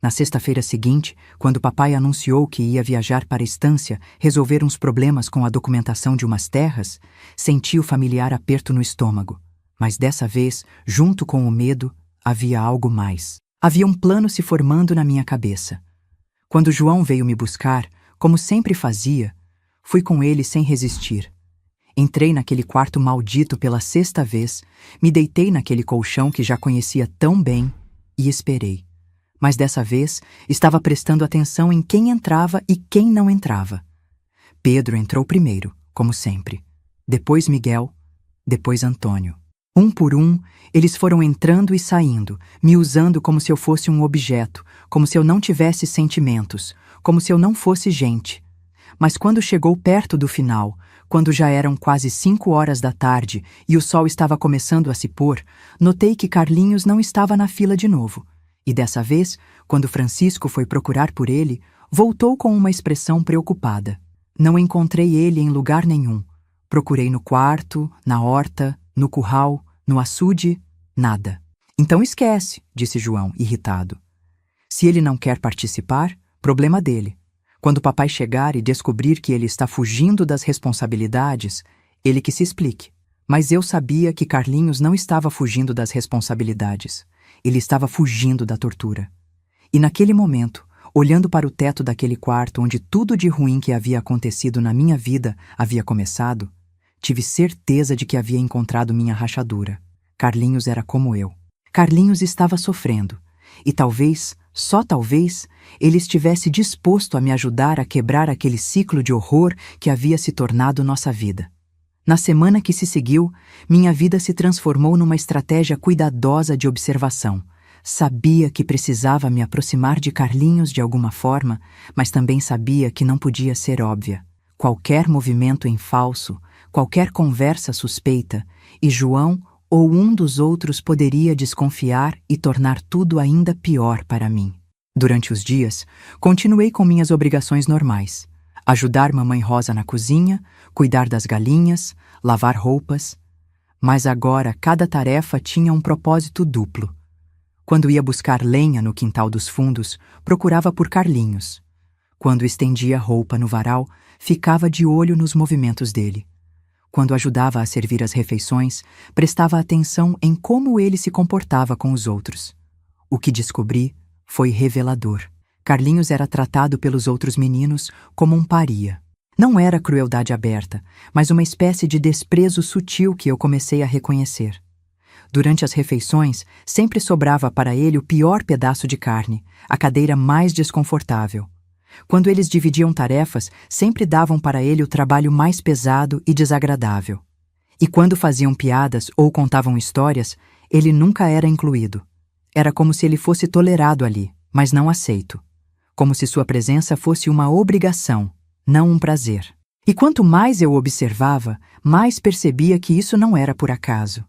Na sexta-feira seguinte, quando papai anunciou que ia viajar para a estância resolver uns problemas com a documentação de umas terras, senti o familiar aperto no estômago. Mas dessa vez, junto com o medo, havia algo mais. Havia um plano se formando na minha cabeça. Quando João veio me buscar, como sempre fazia, fui com ele sem resistir. Entrei naquele quarto maldito pela 6ª vez, me deitei naquele colchão que já conhecia tão bem e esperei. Mas dessa vez estava prestando atenção em quem entrava e quem não entrava. Pedro entrou primeiro, como sempre. Depois Miguel, depois Antônio. Um por um, eles foram entrando e saindo, me usando como se eu fosse um objeto, como se eu não tivesse sentimentos, como se eu não fosse gente. Mas quando chegou perto do final, quando já eram quase 5 horas da tarde e o sol estava começando a se pôr, notei que Carlinhos não estava na fila de novo. E dessa vez, quando Francisco foi procurar por ele, voltou com uma expressão preocupada. Não encontrei ele em lugar nenhum. Procurei no quarto, na horta, no curral, no açude, nada. Então esquece, disse João, irritado. Se ele não quer participar, problema dele. Quando papai chegar e descobrir que ele está fugindo das responsabilidades, ele que se explique. Mas eu sabia que Carlinhos não estava fugindo das responsabilidades. Ele estava fugindo da tortura. E naquele momento, olhando para o teto daquele quarto onde tudo de ruim que havia acontecido na minha vida havia começado, tive certeza de que havia encontrado minha rachadura. Carlinhos era como eu. Carlinhos estava sofrendo. E talvez, só talvez, ele estivesse disposto a me ajudar a quebrar aquele ciclo de horror que havia se tornado nossa vida. Na semana que se seguiu, minha vida se transformou numa estratégia cuidadosa de observação. Sabia que precisava me aproximar de Carlinhos de alguma forma, mas também sabia que não podia ser óbvia. Qualquer movimento em falso, qualquer conversa suspeita, e João ou um dos outros poderia desconfiar e tornar tudo ainda pior para mim. Durante os dias, continuei com minhas obrigações normais. Ajudar Mamãe Rosa na cozinha, cuidar das galinhas, lavar roupas. Mas agora cada tarefa tinha um propósito duplo. Quando ia buscar lenha no quintal dos fundos, procurava por Carlinhos. Quando estendia roupa no varal, ficava de olho nos movimentos dele. Quando ajudava a servir as refeições, prestava atenção em como ele se comportava com os outros. O que descobri foi revelador. Carlinhos era tratado pelos outros meninos como um paria. Não era crueldade aberta, mas uma espécie de desprezo sutil que eu comecei a reconhecer. Durante as refeições, sempre sobrava para ele o pior pedaço de carne, a cadeira mais desconfortável. Quando eles dividiam tarefas, sempre davam para ele o trabalho mais pesado e desagradável. E quando faziam piadas ou contavam histórias, ele nunca era incluído. Era como se ele fosse tolerado ali, mas não aceito. Como se sua presença fosse uma obrigação, não um prazer. E quanto mais eu observava, mais percebia que isso não era por acaso.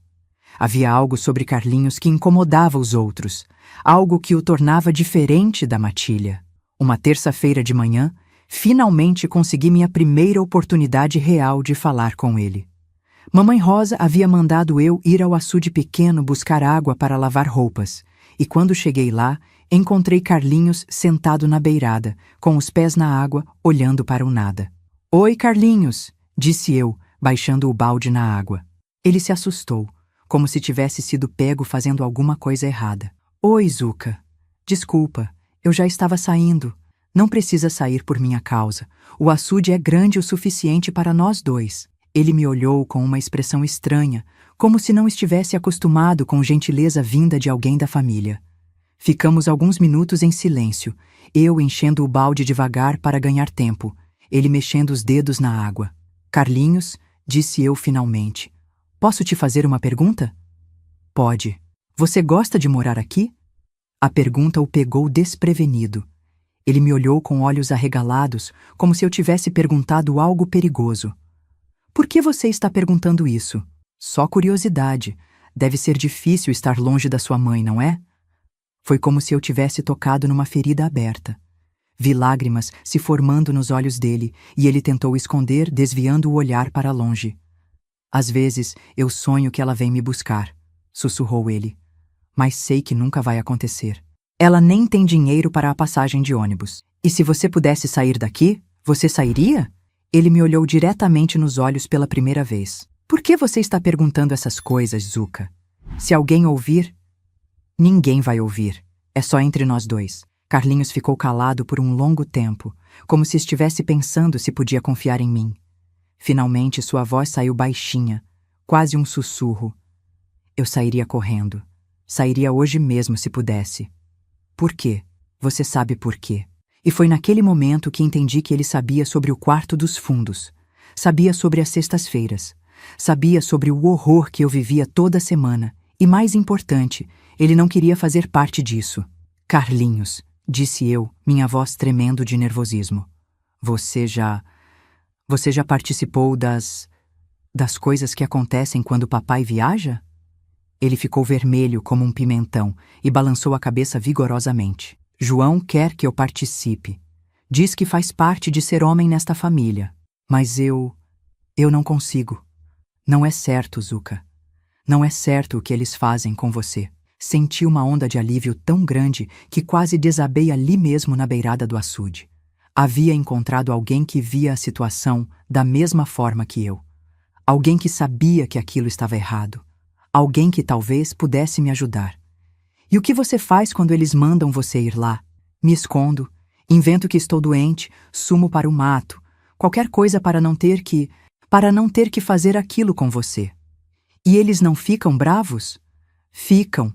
Havia algo sobre Carlinhos que incomodava os outros, algo que o tornava diferente da matilha. Uma terça-feira de manhã, finalmente consegui minha primeira oportunidade real de falar com ele. Mamãe Rosa havia mandado eu ir ao açude pequeno buscar água para lavar roupas, e quando cheguei lá, encontrei Carlinhos sentado na beirada, com os pés na água, olhando para o nada. "Oi, Carlinhos", disse eu, baixando o balde na água. Ele se assustou, como se tivesse sido pego fazendo alguma coisa errada. "Oi, Zuca. Desculpa, eu já estava saindo. Não precisa sair por minha causa. O açude é grande o suficiente para nós dois." Ele me olhou com uma expressão estranha, como se não estivesse acostumado com gentileza vinda de alguém da família. Ficamos alguns minutos em silêncio, eu enchendo o balde devagar para ganhar tempo, ele mexendo os dedos na água. "Carlinhos", disse eu finalmente, "posso te fazer uma pergunta?" "Pode. Você gosta de morar aqui?" A pergunta o pegou desprevenido. Ele me olhou com olhos arregalados, como se eu tivesse perguntado algo perigoso. "Por que você está perguntando isso?" "Só curiosidade. Deve ser difícil estar longe da sua mãe, não é?" Foi como se eu tivesse tocado numa ferida aberta. Vi lágrimas se formando nos olhos dele e ele tentou esconder, desviando o olhar para longe. "Às vezes eu sonho que ela vem me buscar", sussurrou ele. "Mas sei que nunca vai acontecer. Ela nem tem dinheiro para a passagem de ônibus. E se você pudesse sair daqui, você sairia?" Ele me olhou diretamente nos olhos pela primeira vez. "Por que você está perguntando essas coisas, Zuca? Se alguém ouvir..." Ninguém vai ouvir. É só entre nós dois. Carlinhos ficou calado por um longo tempo, como se estivesse pensando se podia confiar em mim. Finalmente sua voz saiu baixinha, quase um sussurro. Eu sairia correndo. Sairia hoje mesmo se pudesse. Por quê? Você sabe por quê. E foi naquele momento que entendi que ele sabia sobre o quarto dos fundos. Sabia sobre as sextas-feiras. Sabia sobre o horror que eu vivia toda semana. E mais importante, ele não queria fazer parte disso. Carlinhos, disse eu, minha voz tremendo de nervosismo. Você já participou das coisas que acontecem quando papai viaja? Ele ficou vermelho como um pimentão e balançou a cabeça vigorosamente. João quer que eu participe. Diz que faz parte de ser homem nesta família. Mas eu não consigo. Não é certo, Zuca. Não é certo o que eles fazem com você. Senti uma onda de alívio tão grande que quase desabei ali mesmo na beirada do açude. Havia encontrado alguém que via a situação da mesma forma que eu. Alguém que sabia que aquilo estava errado. Alguém que talvez pudesse me ajudar. E o que você faz quando eles mandam você ir lá? Me escondo, invento que estou doente, sumo para o mato, qualquer coisa para não ter que fazer aquilo com você. E eles não ficam bravos? Ficam.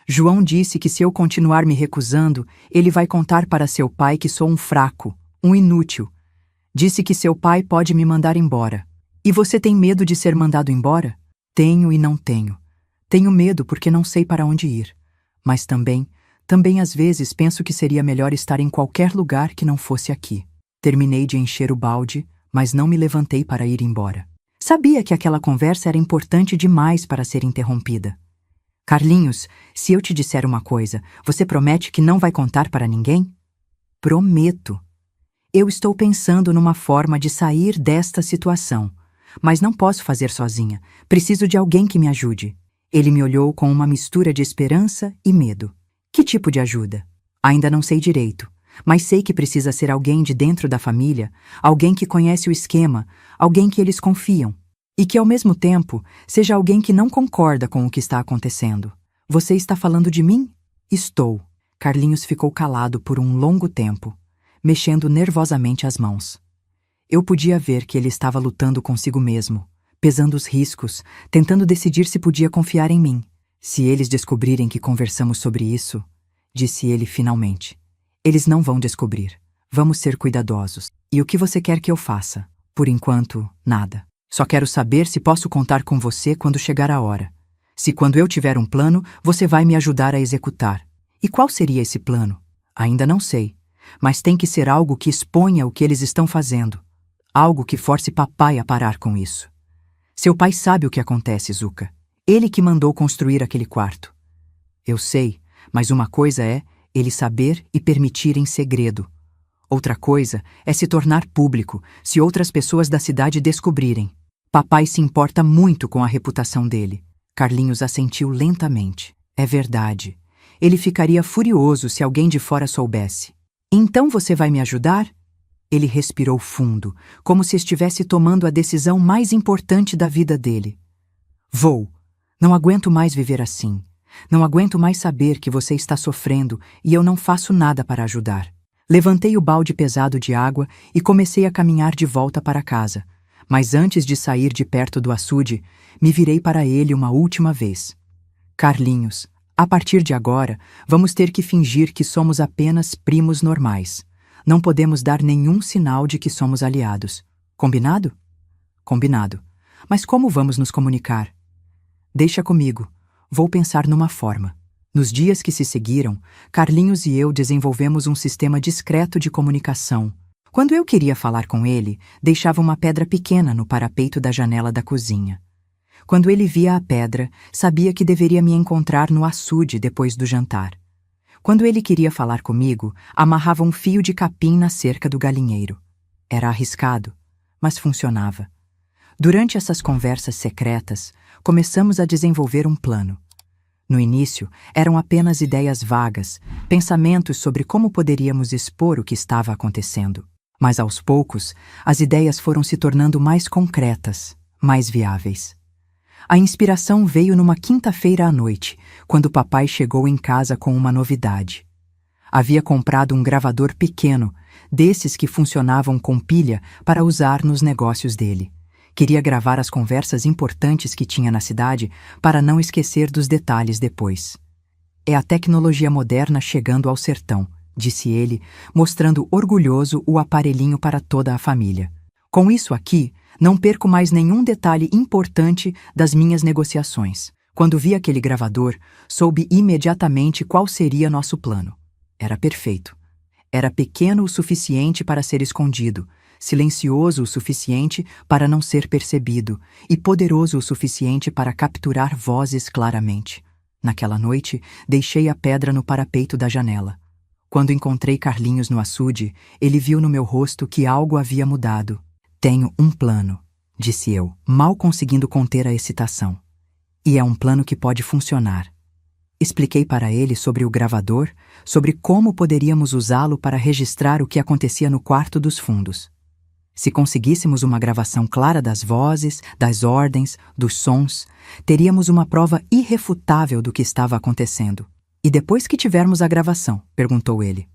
João disse que se eu continuar me recusando, ele vai contar para seu pai que sou um fraco, um inútil. Disse que seu pai pode me mandar embora. E você tem medo de ser mandado embora? Tenho e não tenho. Tenho medo porque não sei para onde ir. Mas também às vezes penso que seria melhor estar em qualquer lugar que não fosse aqui. Terminei de encher o balde, mas não me levantei para ir embora. Sabia que aquela conversa era importante demais para ser interrompida. Carlinhos, se eu te disser uma coisa, você promete que não vai contar para ninguém? Prometo. Eu estou pensando numa forma de sair desta situação, mas não posso fazer sozinha. Preciso de alguém que me ajude. Ele me olhou com uma mistura de esperança e medo. Que tipo de ajuda? Ainda não sei direito, mas sei que precisa ser alguém de dentro da família, alguém que conhece o esquema, alguém que eles confiam. E que, ao mesmo tempo, seja alguém que não concorda com o que está acontecendo. Você está falando de mim? Estou. Carlinhos ficou calado por um longo tempo, mexendo nervosamente as mãos. Eu podia ver que ele estava lutando consigo mesmo, pesando os riscos, tentando decidir se podia confiar em mim. Se eles descobrirem que conversamos sobre isso, disse ele finalmente. Eles não vão descobrir. Vamos ser cuidadosos. E o que você quer que eu faça? Por enquanto, nada. Só quero saber se posso contar com você quando chegar a hora. Se quando eu tiver um plano, você vai me ajudar a executar. E qual seria esse plano? Ainda não sei. Mas tem que ser algo que exponha o que eles estão fazendo. Algo que force papai a parar com isso. Seu pai sabe o que acontece, Zuca. Ele que mandou construir aquele quarto. Eu sei, mas uma coisa é ele saber e permitir em segredo. Outra coisa é se tornar público, se outras pessoas da cidade descobrirem. Papai se importa muito com a reputação dele. Carlinhos assentiu lentamente. É verdade. Ele ficaria furioso se alguém de fora soubesse. Então você vai me ajudar? Ele respirou fundo, como se estivesse tomando a decisão mais importante da vida dele. Vou. Não aguento mais viver assim. Não aguento mais saber que você está sofrendo e eu não faço nada para ajudar. Levantei o balde pesado de água e comecei a caminhar de volta para casa. Mas antes de sair de perto do açude, me virei para ele uma última vez. Carlinhos, a partir de agora, vamos ter que fingir que somos apenas primos normais. Não podemos dar nenhum sinal de que somos aliados. Combinado? Combinado. Mas como vamos nos comunicar? Deixa comigo. Vou pensar numa forma. Nos dias que se seguiram, Carlinhos e eu desenvolvemos um sistema discreto de comunicação. Quando eu queria falar com ele, deixava uma pedra pequena no parapeito da janela da cozinha. Quando ele via a pedra, sabia que deveria me encontrar no açude depois do jantar. Quando ele queria falar comigo, amarrava um fio de capim na cerca do galinheiro. Era arriscado, mas funcionava. Durante essas conversas secretas, começamos a desenvolver um plano. No início, eram apenas ideias vagas, pensamentos sobre como poderíamos expor o que estava acontecendo. Mas aos poucos, as ideias foram se tornando mais concretas, mais viáveis. A inspiração veio numa quinta-feira à noite, quando papai chegou em casa com uma novidade. Havia comprado um gravador pequeno, desses que funcionavam com pilha para usar nos negócios dele. Queria gravar as conversas importantes que tinha na cidade para não esquecer dos detalhes depois. É a tecnologia moderna chegando ao sertão, disse ele, mostrando orgulhoso o aparelhinho para toda a família. Com isso aqui, não perco mais nenhum detalhe importante das minhas negociações. Quando vi aquele gravador, soube imediatamente qual seria nosso plano. Era perfeito. Era pequeno o suficiente para ser escondido, silencioso o suficiente para não ser percebido e poderoso o suficiente para capturar vozes claramente. Naquela noite, deixei a pedra no parapeito da janela. Quando encontrei Carlinhos no açude, ele viu no meu rosto que algo havia mudado. Tenho um plano, disse eu, mal conseguindo conter a excitação. E é um plano que pode funcionar. Expliquei para ele sobre o gravador, sobre como poderíamos usá-lo para registrar o que acontecia no quarto dos fundos. Se conseguíssemos uma gravação clara das vozes, das ordens, dos sons, teríamos uma prova irrefutável do que estava acontecendo. E depois que tivermos a gravação, perguntou ele.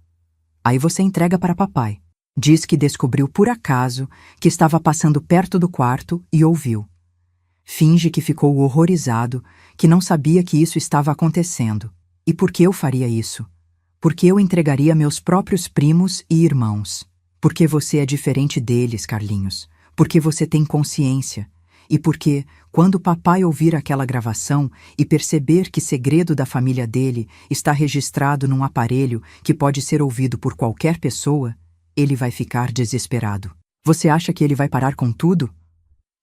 Aí você entrega para papai. Diz que descobriu por acaso que estava passando perto do quarto e ouviu. Finge que ficou horrorizado, que não sabia que isso estava acontecendo. E por que eu faria isso? Porque eu entregaria meus próprios primos e irmãos. Porque você é diferente deles, Carlinhos. Porque você tem consciência. E porque, quando papai ouvir aquela gravação e perceber que segredo da família dele está registrado num aparelho que pode ser ouvido por qualquer pessoa, ele vai ficar desesperado. Você acha que ele vai parar com tudo?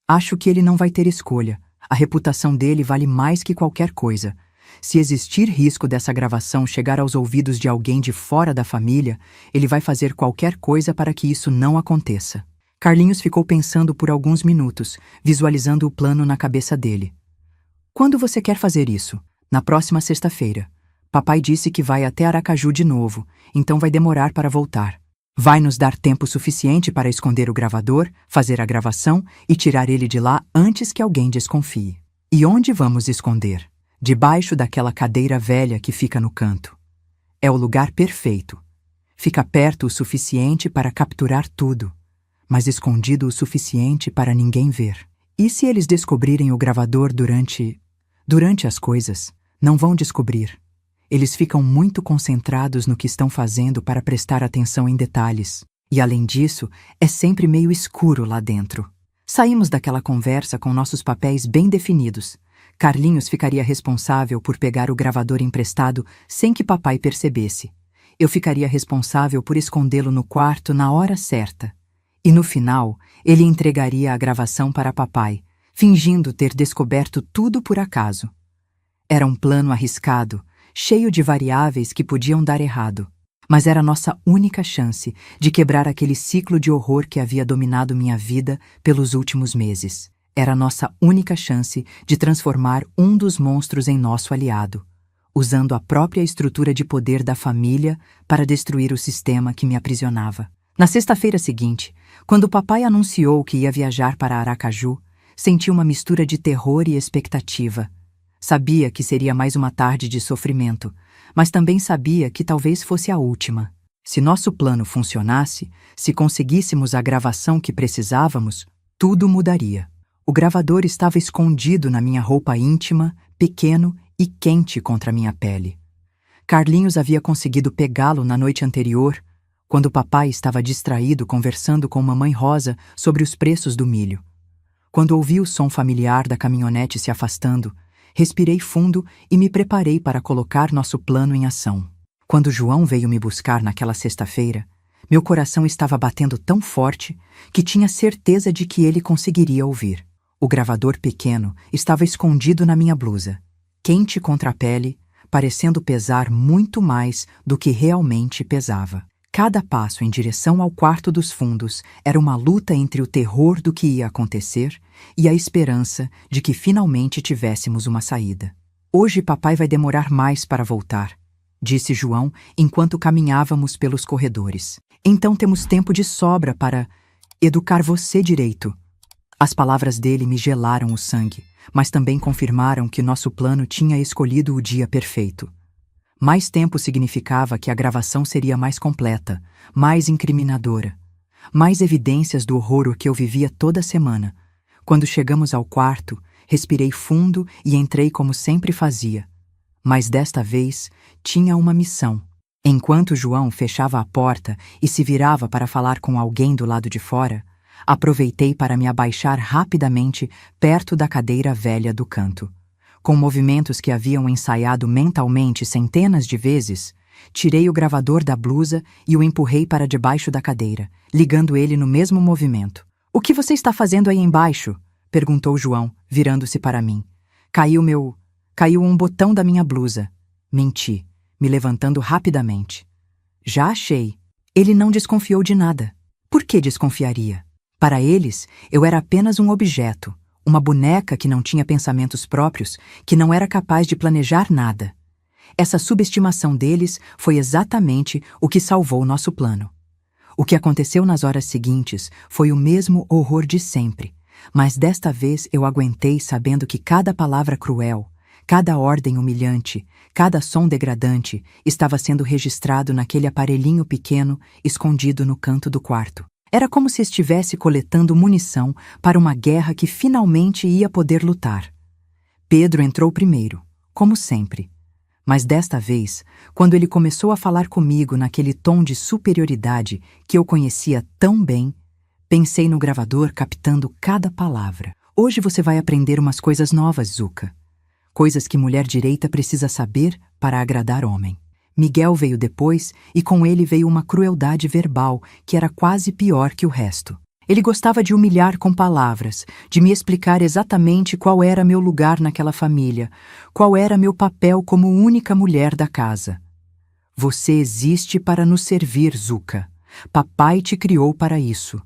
Acho que ele não vai ter escolha. A reputação dele vale mais que qualquer coisa. Se existir risco dessa gravação chegar aos ouvidos de alguém de fora da família, ele vai fazer qualquer coisa para que isso não aconteça. Carlinhos ficou pensando por alguns minutos, visualizando o plano na cabeça dele. Quando você quer fazer isso? Na próxima sexta-feira. Papai disse que vai até Aracaju de novo, então vai demorar para voltar. Vai nos dar tempo suficiente para esconder o gravador, fazer a gravação e tirar ele de lá antes que alguém desconfie. E onde vamos esconder? Debaixo daquela cadeira velha que fica no canto. É o lugar perfeito. Fica perto o suficiente para capturar tudo, mas escondido o suficiente para ninguém ver. E se eles descobrirem o gravador durante as coisas? Não vão descobrir. Eles ficam muito concentrados no que estão fazendo para prestar atenção em detalhes. E além disso, é sempre meio escuro lá dentro. Saímos daquela conversa com nossos papéis bem definidos. Carlinhos ficaria responsável por pegar o gravador emprestado sem que papai percebesse. Eu ficaria responsável por escondê-lo no quarto na hora certa. E no final, ele entregaria a gravação para papai, fingindo ter descoberto tudo por acaso. Era um plano arriscado, cheio de variáveis que podiam dar errado. Mas era nossa única chance de quebrar aquele ciclo de horror que havia dominado minha vida pelos últimos meses. Era nossa única chance de transformar um dos monstros em nosso aliado, usando a própria estrutura de poder da família para destruir o sistema que me aprisionava. Na sexta-feira seguinte, quando papai anunciou que ia viajar para Aracaju, senti uma mistura de terror e expectativa. Sabia que seria mais uma tarde de sofrimento, mas também sabia que talvez fosse a última. Se nosso plano funcionasse, se conseguíssemos a gravação que precisávamos, tudo mudaria. O gravador estava escondido na minha roupa íntima, pequeno e quente contra minha pele. Carlinhos havia conseguido pegá-lo na noite anterior, quando papai estava distraído conversando com mamãe Rosa sobre os preços do milho. Quando ouvi o som familiar da caminhonete se afastando, respirei fundo e me preparei para colocar nosso plano em ação. Quando João veio me buscar naquela sexta-feira, meu coração estava batendo tão forte que tinha certeza de que ele conseguiria ouvir. O gravador pequeno estava escondido na minha blusa, quente contra a pele, parecendo pesar muito mais do que realmente pesava. Cada passo em direção ao quarto dos fundos era uma luta entre o terror do que ia acontecer e a esperança de que finalmente tivéssemos uma saída. Hoje papai vai demorar mais para voltar, disse João enquanto caminhávamos pelos corredores. Então temos tempo de sobra para educar você direito. As palavras dele me gelaram o sangue, mas também confirmaram que nosso plano tinha escolhido o dia perfeito. Mais tempo significava que a gravação seria mais completa, mais incriminadora. Mais evidências do horror que eu vivia toda semana. Quando chegamos ao quarto, respirei fundo e entrei como sempre fazia. Mas desta vez, tinha uma missão. Enquanto João fechava a porta e se virava para falar com alguém do lado de fora, aproveitei para me abaixar rapidamente perto da cadeira velha do canto. Com movimentos que haviam ensaiado mentalmente centenas de vezes, tirei o gravador da blusa e o empurrei para debaixo da cadeira, ligando ele no mesmo movimento. "O que você está fazendo aí embaixo?" perguntou João, virando-se para mim. Caiu um botão da minha blusa. Menti, me levantando rapidamente. "Já achei." Ele não desconfiou de nada. Por que desconfiaria? Para eles, eu era apenas um objeto, uma boneca que não tinha pensamentos próprios, que não era capaz de planejar nada. Essa subestimação deles foi exatamente o que salvou nosso plano. O que aconteceu nas horas seguintes foi o mesmo horror de sempre, mas desta vez eu aguentei sabendo que cada palavra cruel, cada ordem humilhante, cada som degradante estava sendo registrado naquele aparelhinho pequeno escondido no canto do quarto. Era como se estivesse coletando munição para uma guerra que finalmente ia poder lutar. Pedro entrou primeiro, como sempre. Mas desta vez, quando ele começou a falar comigo naquele tom de superioridade que eu conhecia tão bem, pensei no gravador captando cada palavra. "Hoje você vai aprender umas coisas novas, Zuca. Coisas que mulher direita precisa saber para agradar homem." Miguel veio depois e com ele veio uma crueldade verbal que era quase pior que o resto. Ele gostava de humilhar com palavras, de me explicar exatamente qual era meu lugar naquela família, qual era meu papel como única mulher da casa. "Você existe para nos servir, Zuca. Papai te criou para isso,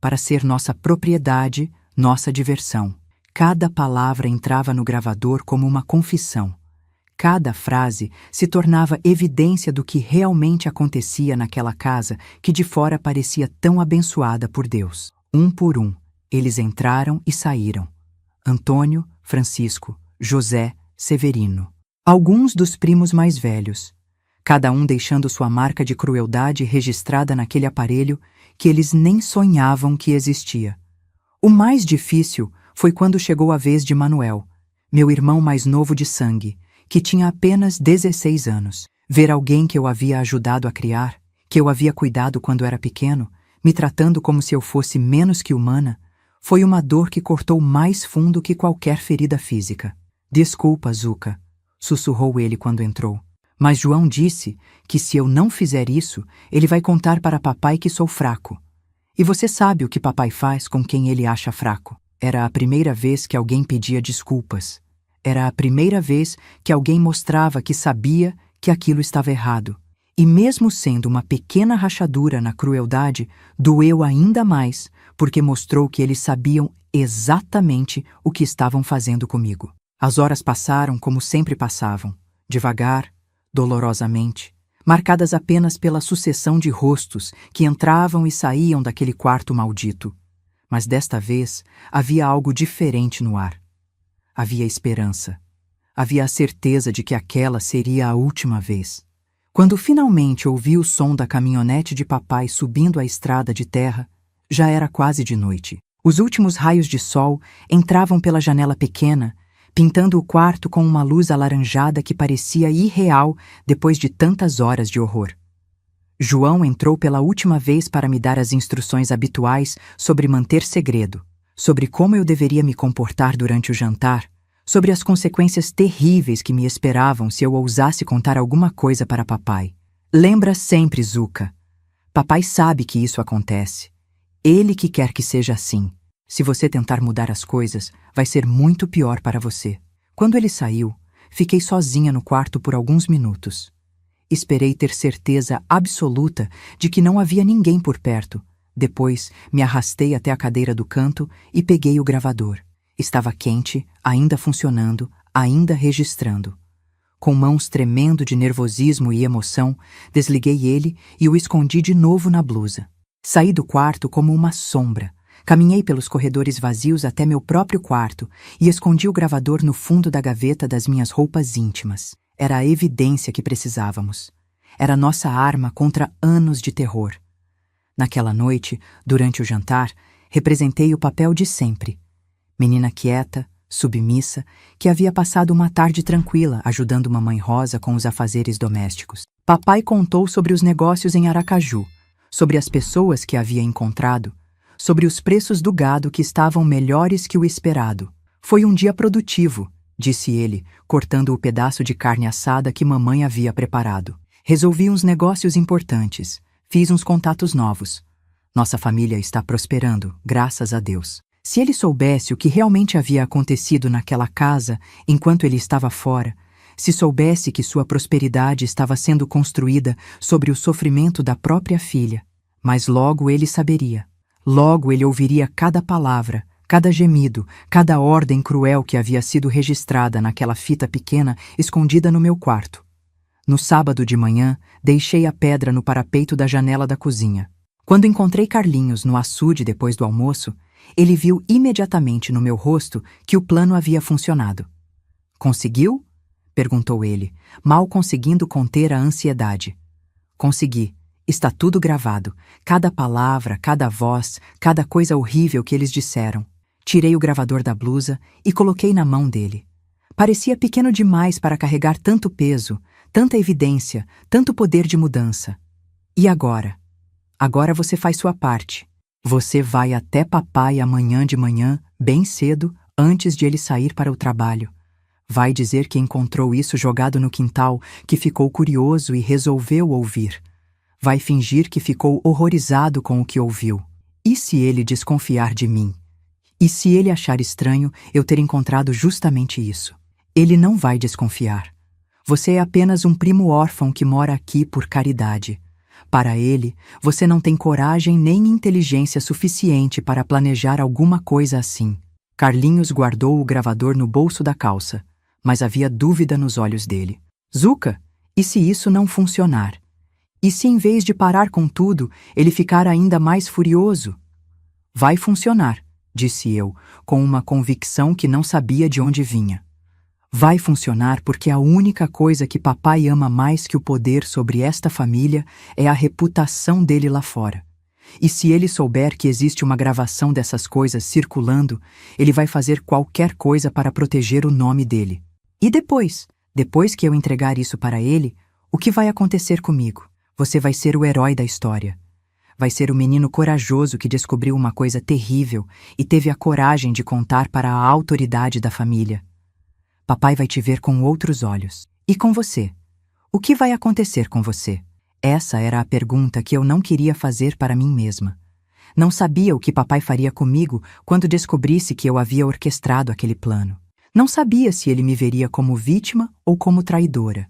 para ser nossa propriedade, nossa diversão." Cada palavra entrava no gravador como uma confissão. Cada frase se tornava evidência do que realmente acontecia naquela casa que de fora parecia tão abençoada por Deus. Um por um, eles entraram e saíram. Antônio, Francisco, José, Severino. Alguns dos primos mais velhos, cada um deixando sua marca de crueldade registrada naquele aparelho que eles nem sonhavam que existia. O mais difícil foi quando chegou a vez de Manuel, meu irmão mais novo de sangue, que tinha apenas 16 anos. Ver alguém que eu havia ajudado a criar, que eu havia cuidado quando era pequeno, me tratando como se eu fosse menos que humana, foi uma dor que cortou mais fundo que qualquer ferida física. "Desculpa, Zuca", sussurrou ele quando entrou. "Mas João disse que se eu não fizer isso, ele vai contar para papai que sou fraco. E você sabe o que papai faz com quem ele acha fraco." Era a primeira vez que alguém pedia desculpas. Era a primeira vez que alguém mostrava que sabia que aquilo estava errado. E mesmo sendo uma pequena rachadura na crueldade, doeu ainda mais, porque mostrou que eles sabiam exatamente o que estavam fazendo comigo. As horas passaram como sempre passavam, devagar, dolorosamente, marcadas apenas pela sucessão de rostos que entravam e saíam daquele quarto maldito. Mas desta vez havia algo diferente no ar. Havia esperança. Havia a certeza de que aquela seria a última vez. Quando finalmente ouvi o som da caminhonete de papai subindo a estrada de terra, já era quase de noite. Os últimos raios de sol entravam pela janela pequena, pintando o quarto com uma luz alaranjada que parecia irreal depois de tantas horas de horror. João entrou pela última vez para me dar as instruções habituais sobre manter segredo, sobre como eu deveria me comportar durante o jantar, sobre as consequências terríveis que me esperavam se eu ousasse contar alguma coisa para papai. "Lembra sempre, Zuca. Papai sabe que isso acontece. Ele que quer que seja assim. Se você tentar mudar as coisas, vai ser muito pior para você." Quando ele saiu, fiquei sozinha no quarto por alguns minutos. Esperei ter certeza absoluta de que não havia ninguém por perto. Depois, me arrastei até a cadeira do canto e peguei o gravador. Estava quente, ainda funcionando, ainda registrando. Com mãos tremendo de nervosismo e emoção, desliguei ele e o escondi de novo na blusa. Saí do quarto como uma sombra, Caminhei pelos corredores vazios até meu próprio quarto e escondi o gravador no fundo da gaveta das minhas roupas íntimas. Era a evidência que precisávamos. Era nossa arma contra anos de terror. Naquela noite, durante o jantar, representei o papel de sempre. Menina quieta, submissa, que havia passado uma tarde tranquila ajudando Mamãe Rosa com os afazeres domésticos. Papai contou sobre os negócios em Aracaju, sobre as pessoas que havia encontrado, sobre os preços do gado que estavam melhores que o esperado. Foi um dia produtivo, disse ele, cortando o pedaço de carne assada que mamãe havia preparado. Resolvi uns negócios importantes, fiz uns contatos novos. Nossa família está prosperando, graças a Deus. Se ele soubesse o que realmente havia acontecido naquela casa enquanto ele estava fora, se soubesse que sua prosperidade estava sendo construída sobre o sofrimento da própria filha, mas logo ele saberia. Logo ele ouviria cada palavra, cada gemido, cada ordem cruel que havia sido registrada naquela fita pequena escondida no meu quarto. No sábado de manhã, deixei a pedra no parapeito da janela da cozinha. Quando encontrei Carlinhos no açude depois do almoço, ele viu imediatamente no meu rosto que o plano havia funcionado. Conseguiu? Perguntou ele, mal conseguindo conter a ansiedade. Consegui. Está tudo gravado. Cada palavra, cada voz, cada coisa horrível que eles disseram. Tirei o gravador da blusa e coloquei na mão dele. Parecia pequeno demais para carregar tanto peso, tanta evidência, tanto poder de mudança. E agora? Agora você faz sua parte. Você vai até papai amanhã de manhã, bem cedo, antes de ele sair para o trabalho. Vai dizer que encontrou isso jogado no quintal, que ficou curioso e resolveu ouvir. Vai fingir que ficou horrorizado com o que ouviu. E se ele desconfiar de mim? E se ele achar estranho eu ter encontrado justamente isso? Ele não vai desconfiar. Você é apenas um primo órfão que mora aqui por caridade. Para ele, você não tem coragem nem inteligência suficiente para planejar alguma coisa assim. Carlinhos guardou o gravador no bolso da calça, mas havia dúvida nos olhos dele. Zuca, e se isso não funcionar? E se em vez de parar com tudo, ele ficar ainda mais furioso? Vai funcionar, disse eu, com uma convicção que não sabia de onde vinha. Vai funcionar porque a única coisa que papai ama mais que o poder sobre esta família é a reputação dele lá fora. E se ele souber que existe uma gravação dessas coisas circulando, ele vai fazer qualquer coisa para proteger o nome dele. E depois que eu entregar isso para ele, o que vai acontecer comigo? Você vai ser o herói da história. Vai ser o menino corajoso que descobriu uma coisa terrível e teve a coragem de contar para a autoridade da família. Papai vai te ver com outros olhos. E com você? O que vai acontecer com você? Essa era a pergunta que eu não queria fazer para mim mesma. Não sabia o que papai faria comigo quando descobrisse que eu havia orquestrado aquele plano. Não sabia se ele me veria como vítima ou como traidora.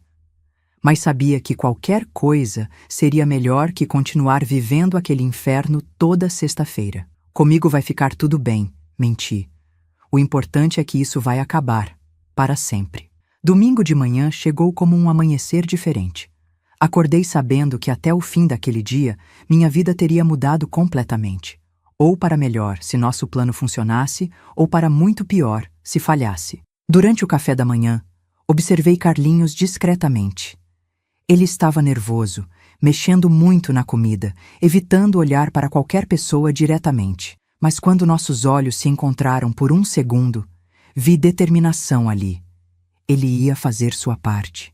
Mas sabia que qualquer coisa seria melhor que continuar vivendo aquele inferno toda sexta-feira. Comigo vai ficar tudo bem, menti. O importante é que isso vai acabar. Para sempre. Domingo de manhã chegou como um amanhecer diferente. Acordei sabendo que até o fim daquele dia, minha vida teria mudado completamente. Ou para melhor, se nosso plano funcionasse, ou para muito pior, se falhasse. Durante o café da manhã, observei Carlinhos discretamente. Ele estava nervoso, mexendo muito na comida, evitando olhar para qualquer pessoa diretamente. Mas quando nossos olhos se encontraram por um segundo, vi determinação ali. Ele ia fazer sua parte.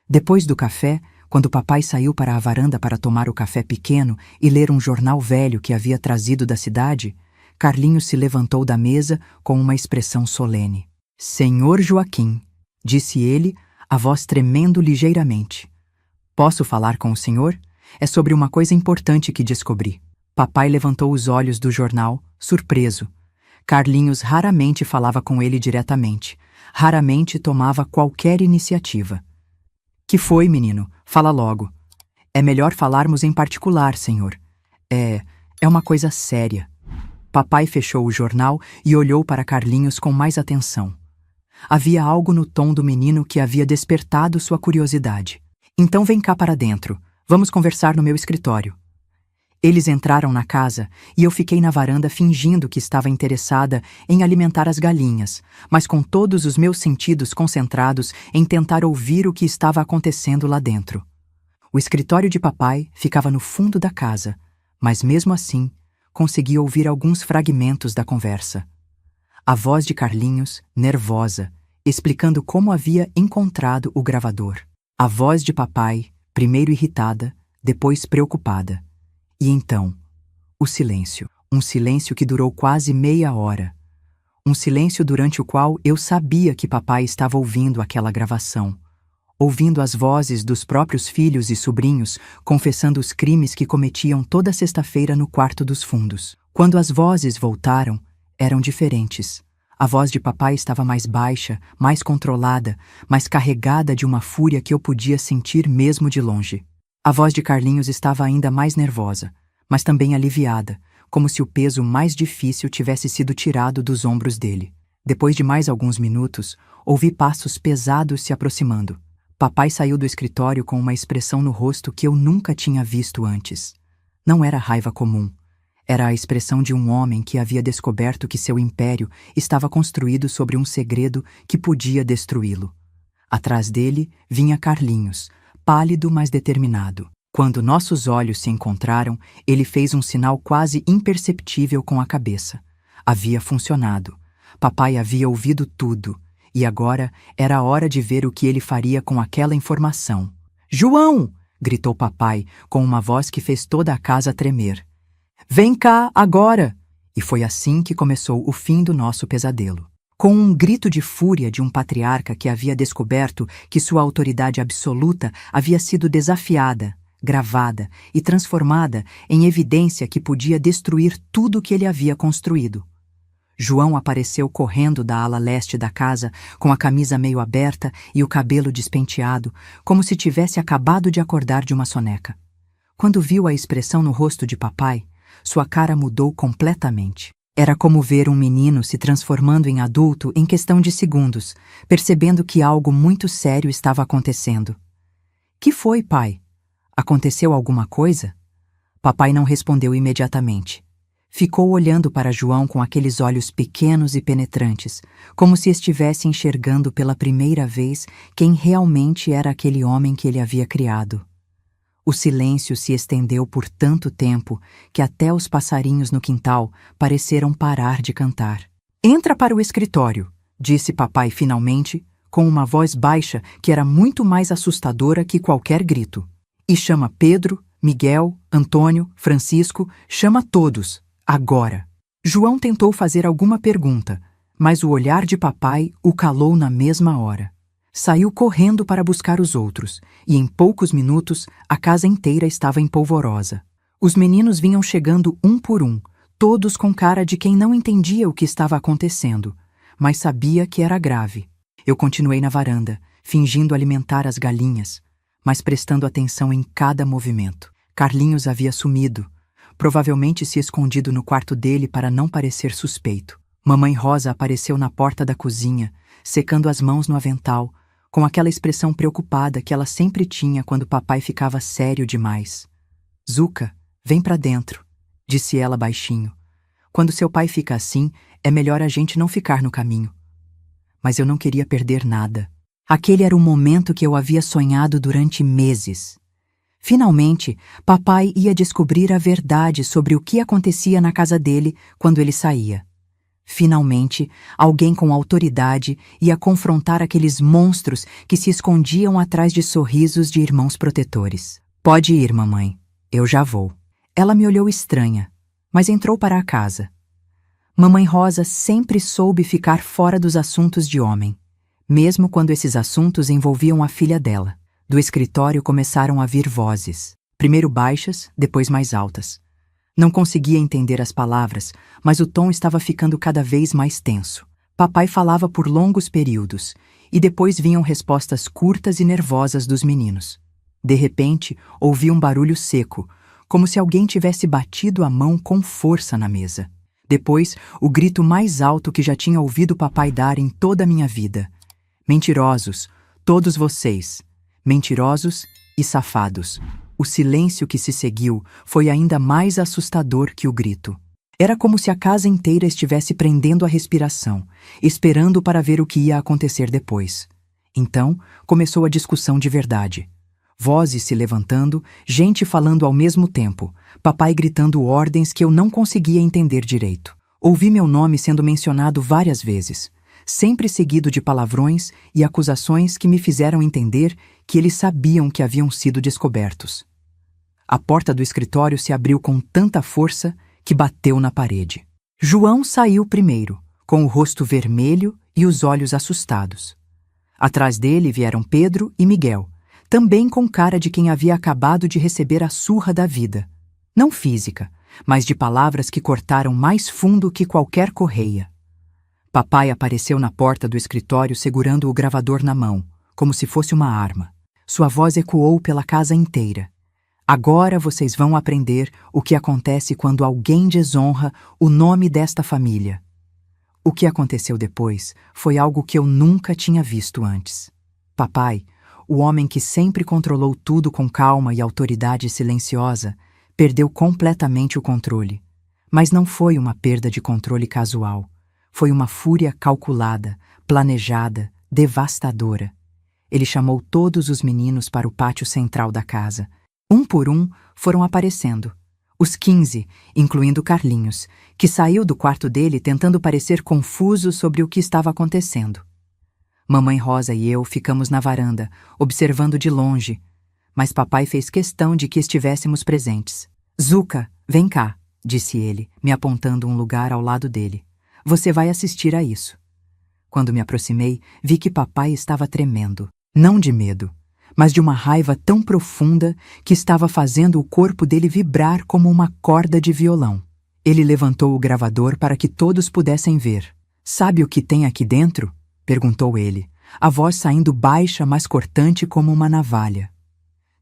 Depois do café, quando papai saiu para a varanda para tomar o café pequeno e ler um jornal velho que havia trazido da cidade, Carlinhos se levantou da mesa com uma expressão solene. Senhor Joaquim, disse ele, a voz tremendo ligeiramente. Posso falar com o senhor? É sobre uma coisa importante que descobri. Papai levantou os olhos do jornal, surpreso. Carlinhos raramente falava com ele diretamente, raramente tomava qualquer iniciativa. Que foi, menino? Fala logo. É melhor falarmos em particular, senhor. É uma coisa séria. Papai fechou o jornal e olhou para Carlinhos com mais atenção. Havia algo no tom do menino que havia despertado sua curiosidade. Então vem cá para dentro. Vamos conversar no meu escritório. Eles entraram na casa e eu fiquei na varanda fingindo que estava interessada em alimentar as galinhas, mas com todos os meus sentidos concentrados em tentar ouvir o que estava acontecendo lá dentro. O escritório de papai ficava no fundo da casa, mas mesmo assim consegui ouvir alguns fragmentos da conversa. A voz de Carlinhos, nervosa, explicando como havia encontrado o gravador. A voz de papai, primeiro irritada, depois preocupada. E então, o silêncio. Um silêncio que durou quase meia hora. Um silêncio durante o qual eu sabia que papai estava ouvindo aquela gravação. Ouvindo as vozes dos próprios filhos e sobrinhos confessando os crimes que cometiam toda sexta-feira no quarto dos fundos. Quando as vozes voltaram, eram diferentes. A voz de papai estava mais baixa, mais controlada, mais carregada de uma fúria que eu podia sentir mesmo de longe. A voz de Carlinhos estava ainda mais nervosa, mas também aliviada, como se o peso mais difícil tivesse sido tirado dos ombros dele. Depois de mais alguns minutos, ouvi passos pesados se aproximando. Papai saiu do escritório com uma expressão no rosto que eu nunca tinha visto antes. Não era raiva comum. Era a expressão de um homem que havia descoberto que seu império estava construído sobre um segredo que podia destruí-lo. Atrás dele vinha Carlinhos, pálido mas determinado. Quando nossos olhos se encontraram, ele fez um sinal quase imperceptível com a cabeça. Havia funcionado. Papai havia ouvido tudo, e agora era a hora de ver o que ele faria com aquela informação. "João!" gritou papai, com uma voz que fez toda a casa tremer. "Vem cá, agora!" E foi assim que começou o fim do nosso pesadelo. Com um grito de fúria de um patriarca que havia descoberto que sua autoridade absoluta havia sido desafiada, gravada e transformada em evidência que podia destruir tudo que ele havia construído. João apareceu correndo da ala leste da casa, com a camisa meio aberta e o cabelo despenteado, como se tivesse acabado de acordar de uma soneca. Quando viu a expressão no rosto de papai, sua cara mudou completamente. Era como ver um menino se transformando em adulto em questão de segundos, percebendo que algo muito sério estava acontecendo. "Que foi, pai? Aconteceu alguma coisa?" Papai não respondeu imediatamente. Ficou olhando para João com aqueles olhos pequenos e penetrantes, como se estivesse enxergando pela primeira vez quem realmente era aquele homem que ele havia criado. O silêncio se estendeu por tanto tempo que até os passarinhos no quintal pareceram parar de cantar. "Entra para o escritório", disse papai finalmente, com uma voz baixa que era muito mais assustadora que qualquer grito. "E chama Pedro, Miguel, Antônio, Francisco, chama todos, agora." João tentou fazer alguma pergunta, mas o olhar de papai o calou na mesma hora. Saiu correndo para buscar os outros, e em poucos minutos a casa inteira estava em polvorosa. Os meninos vinham chegando um por um, todos com cara de quem não entendia o que estava acontecendo, mas sabia que era grave. Eu continuei na varanda, fingindo alimentar as galinhas, mas prestando atenção em cada movimento. Carlinhos havia sumido, provavelmente se escondido no quarto dele para não parecer suspeito. Mamãe Rosa apareceu na porta da cozinha, secando as mãos no avental, com aquela expressão preocupada que ela sempre tinha quando papai ficava sério demais. "Zuca, vem pra dentro", disse ela baixinho. "Quando seu pai fica assim, é melhor a gente não ficar no caminho." Mas eu não queria perder nada. Aquele era o momento que eu havia sonhado durante meses. Finalmente, papai ia descobrir a verdade sobre o que acontecia na casa dele quando ele saía. Finalmente, alguém com autoridade ia confrontar aqueles monstros que se escondiam atrás de sorrisos de irmãos protetores. "Pode ir, mamãe. Eu já vou." Ela me olhou estranha, mas entrou para a casa. Mamãe Rosa sempre soube ficar fora dos assuntos de homem, mesmo quando esses assuntos envolviam a filha dela. Do escritório começaram a vir vozes, primeiro baixas, depois mais altas. Não conseguia entender as palavras, mas o tom estava ficando cada vez mais tenso. Papai falava por longos períodos, e depois vinham respostas curtas e nervosas dos meninos. De repente, ouvi um barulho seco, como se alguém tivesse batido a mão com força na mesa. Depois, o grito mais alto que já tinha ouvido papai dar em toda a minha vida. "Mentirosos, todos vocês, mentirosos e safados." O silêncio que se seguiu foi ainda mais assustador que o grito. Era como se a casa inteira estivesse prendendo a respiração, esperando para ver o que ia acontecer depois. Então, começou a discussão de verdade. Vozes se levantando, gente falando ao mesmo tempo, papai gritando ordens que eu não conseguia entender direito. Ouvi meu nome sendo mencionado várias vezes, sempre seguido de palavrões e acusações que me fizeram entender que eles sabiam que haviam sido descobertos. A porta do escritório se abriu com tanta força que bateu na parede. João saiu primeiro, com o rosto vermelho e os olhos assustados. Atrás dele vieram Pedro e Miguel, também com cara de quem havia acabado de receber a surra da vida. Não física, mas de palavras que cortaram mais fundo que qualquer correia. Papai apareceu na porta do escritório segurando o gravador na mão, como se fosse uma arma. Sua voz ecoou pela casa inteira. Agora vocês vão aprender o que acontece quando alguém desonra o nome desta família. O que aconteceu depois foi algo que eu nunca tinha visto antes. Papai, o homem que sempre controlou tudo com calma e autoridade silenciosa, perdeu completamente o controle. Mas não foi uma perda de controle casual. Foi uma fúria calculada, planejada, devastadora. Ele chamou todos os meninos para o pátio central da casa. Um por um foram aparecendo. Os 15, incluindo Carlinhos, que saiu do quarto dele tentando parecer confuso sobre o que estava acontecendo. Mamãe Rosa e eu ficamos na varanda, observando de longe, mas papai fez questão de que estivéssemos presentes. Zuca, vem cá, disse ele, me apontando um lugar ao lado dele. Você vai assistir a isso. Quando me aproximei, vi que papai estava tremendo, não de medo, mas de uma raiva tão profunda que estava fazendo o corpo dele vibrar como uma corda de violão. Ele levantou o gravador para que todos pudessem ver. Sabe o que tem aqui dentro? Perguntou ele, a voz saindo baixa, mas cortante como uma navalha.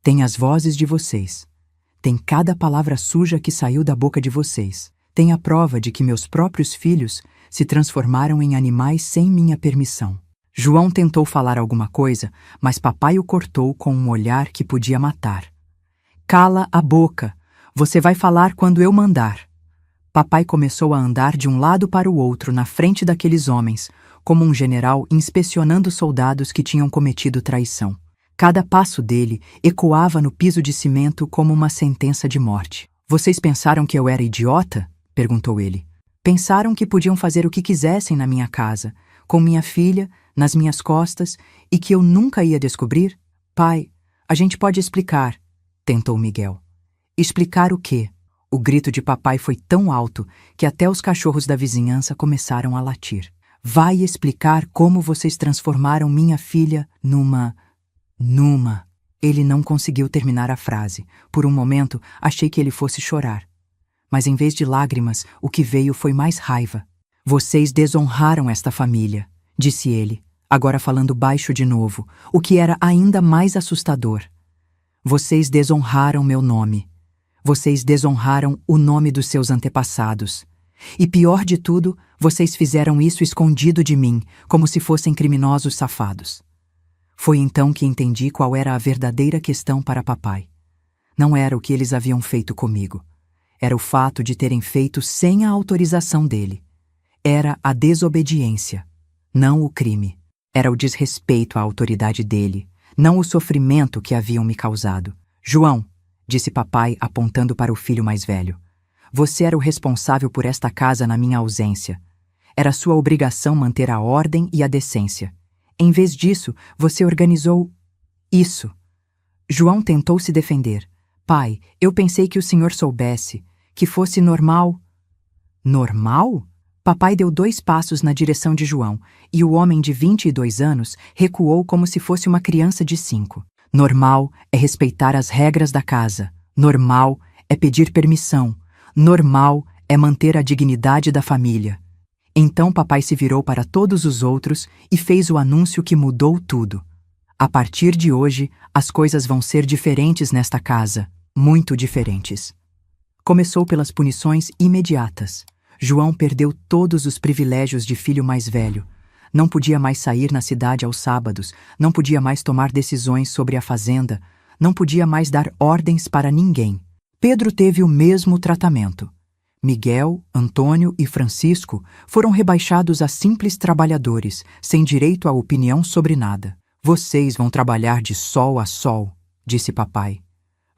Tem as vozes de vocês. Tem cada palavra suja que saiu da boca de vocês. Tem a prova de que meus próprios filhos se transformaram em animais sem minha permissão. João tentou falar alguma coisa, mas papai o cortou com um olhar que podia matar. Cala a boca! Você vai falar quando eu mandar. Papai começou a andar de um lado para o outro na frente daqueles homens, como um general inspecionando soldados que tinham cometido traição. Cada passo dele ecoava no piso de cimento como uma sentença de morte. Vocês pensaram que eu era idiota? Perguntou ele. Pensaram que podiam fazer o que quisessem na minha casa, com minha filha, nas minhas costas, e que eu nunca ia descobrir? Pai, a gente pode explicar, tentou Miguel. Explicar o quê? O grito de papai foi tão alto que até os cachorros da vizinhança começaram a latir. Vai explicar como vocês transformaram minha filha numa... Ele não conseguiu terminar a frase. Por um momento, achei que ele fosse chorar. Mas em vez de lágrimas, o que veio foi mais raiva. Vocês desonraram esta família, disse ele, agora falando baixo de novo, o que era ainda mais assustador. Vocês desonraram meu nome. Vocês desonraram o nome dos seus antepassados. E pior de tudo, vocês fizeram isso escondido de mim, como se fossem criminosos safados. Foi então que entendi qual era a verdadeira questão para papai. Não era o que eles haviam feito comigo. Era o fato de terem feito sem a autorização dele. Era a desobediência, não o crime. Era o desrespeito à autoridade dele, não o sofrimento que haviam me causado. João, disse papai apontando para o filho mais velho, você era o responsável por esta casa na minha ausência. Era sua obrigação manter a ordem e a decência. Em vez disso, você organizou isso. João tentou se defender. Pai, eu pensei que o senhor soubesse, que fosse normal. Normal? Papai deu 2 passos na direção de João, e o homem de 22 anos recuou como se fosse uma criança de 5. Normal é respeitar as regras da casa. Normal é pedir permissão. Normal é manter a dignidade da família. Então papai se virou para todos os outros e fez o anúncio que mudou tudo. A partir de hoje, as coisas vão ser diferentes nesta casa, muito diferentes. Começou pelas punições imediatas. João perdeu todos os privilégios de filho mais velho. Não podia mais sair na cidade aos sábados, não podia mais tomar decisões sobre a fazenda, Não podia mais dar ordens para ninguém. Pedro teve o mesmo tratamento. Miguel, Antônio e Francisco foram rebaixados a simples trabalhadores, sem direito à opinião sobre nada. Vocês vão trabalhar de sol a sol, disse papai.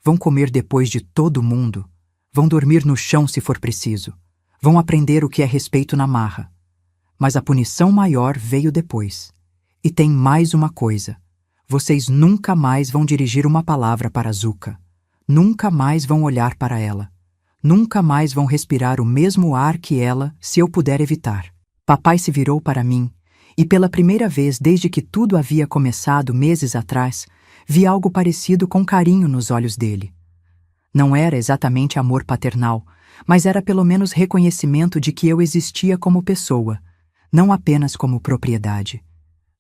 Vão comer depois de todo mundo. Vão dormir no chão se for preciso. Vão aprender o que é respeito na marra. Mas a punição maior veio depois. E tem mais uma coisa. Vocês nunca mais vão dirigir uma palavra para Zuca. Nunca mais vão olhar para ela. Nunca mais vão respirar o mesmo ar que ela, se eu puder evitar. Papai se virou para mim, e pela primeira vez desde que tudo havia começado meses atrás, vi algo parecido com carinho nos olhos dele. Não era exatamente amor paternal, mas era pelo menos reconhecimento de que eu existia como pessoa, não apenas como propriedade.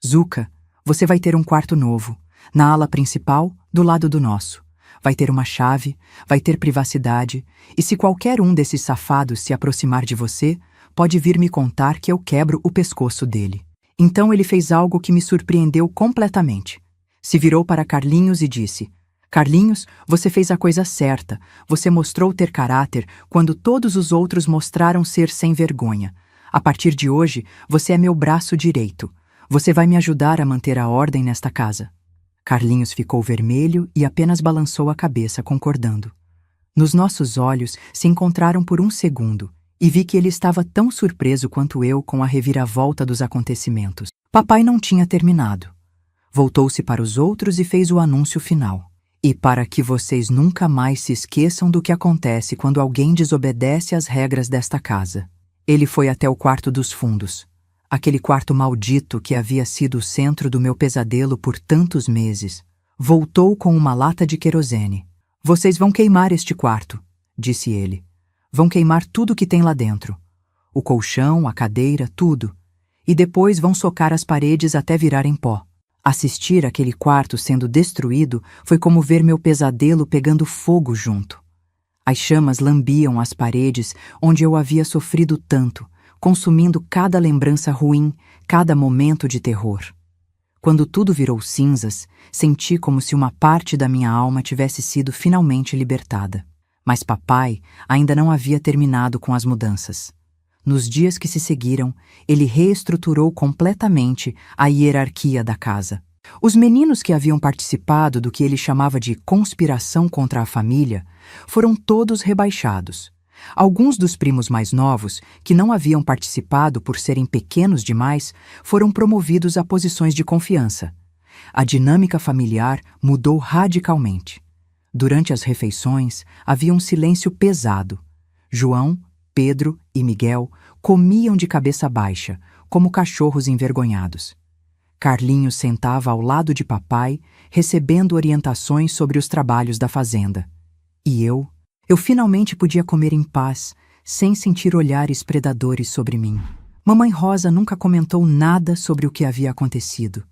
Zuca, você vai ter um quarto novo, na ala principal, do lado do nosso. Vai ter uma chave, vai ter privacidade, e se qualquer um desses safados se aproximar de você, pode vir me contar que eu quebro o pescoço dele. Então ele fez algo que me surpreendeu completamente. Se virou para Carlinhos e disse: Carlinhos, você fez a coisa certa, você mostrou ter caráter quando todos os outros mostraram ser sem vergonha. A partir de hoje, você é meu braço direito. Você vai me ajudar a manter a ordem nesta casa. Carlinhos ficou vermelho e apenas balançou a cabeça, concordando. Nos nossos olhos se encontraram por um segundo, e vi que ele estava tão surpreso quanto eu com a reviravolta dos acontecimentos. Papai não tinha terminado. Voltou-se para os outros e fez o anúncio final. E para que vocês nunca mais se esqueçam do que acontece quando alguém desobedece às regras desta casa. Ele foi até o quarto dos fundos. Aquele quarto maldito que havia sido o centro do meu pesadelo por tantos meses. Voltou com uma lata de querosene. Vocês vão queimar este quarto, disse ele. Vão queimar tudo que tem lá dentro. O colchão, a cadeira, tudo. E depois vão socar as paredes até virarem pó. Assistir aquele quarto sendo destruído foi como ver meu pesadelo pegando fogo junto. As chamas lambiam as paredes onde eu havia sofrido tanto, consumindo cada lembrança ruim, cada momento de terror. Quando tudo virou cinzas, senti como se uma parte da minha alma tivesse sido finalmente libertada. Mas papai ainda não havia terminado com as mudanças. Nos dias que se seguiram, ele reestruturou completamente a hierarquia da casa. Os meninos que haviam participado do que ele chamava de conspiração contra a família foram todos rebaixados. Alguns dos primos mais novos, que não haviam participado por serem pequenos demais, foram promovidos a posições de confiança. A dinâmica familiar mudou radicalmente. Durante as refeições, havia um silêncio pesado. João, Pedro e Miguel comiam de cabeça baixa, como cachorros envergonhados. Carlinhos sentava ao lado de papai, recebendo orientações sobre os trabalhos da fazenda. E eu finalmente podia comer em paz, sem sentir olhares predadores sobre mim. Mamãe Rosa nunca comentou nada sobre o que havia acontecido.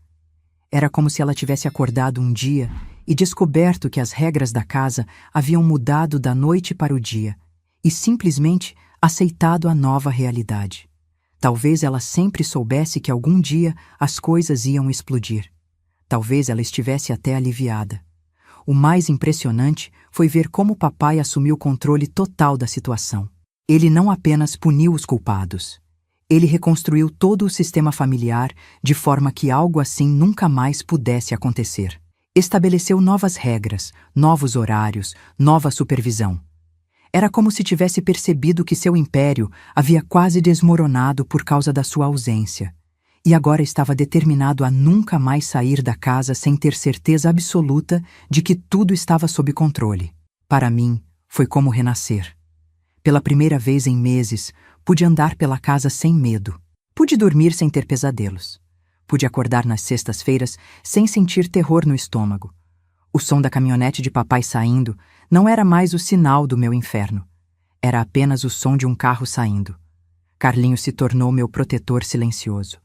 Era como se ela tivesse acordado um dia e descoberto que as regras da casa haviam mudado da noite para o dia, e simplesmente aceitado a nova realidade. Talvez ela sempre soubesse que algum dia as coisas iam explodir. Talvez ela estivesse até aliviada. O mais impressionante foi ver como papai assumiu o controle total da situação. Ele não apenas puniu os culpados. Ele reconstruiu todo o sistema familiar de forma que algo assim nunca mais pudesse acontecer. Estabeleceu novas regras, novos horários, nova supervisão. Era como se tivesse percebido que seu império havia quase desmoronado por causa da sua ausência, e agora estava determinado a nunca mais sair da casa sem ter certeza absoluta de que tudo estava sob controle. Para mim, foi como renascer. Pela primeira vez em meses, pude andar pela casa sem medo. Pude dormir sem ter pesadelos. Pude acordar nas sextas-feiras sem sentir terror no estômago. O som da caminhonete de papai saindo não era mais o sinal do meu inferno. Era apenas o som de um carro saindo. Carlinhos se tornou meu protetor silencioso.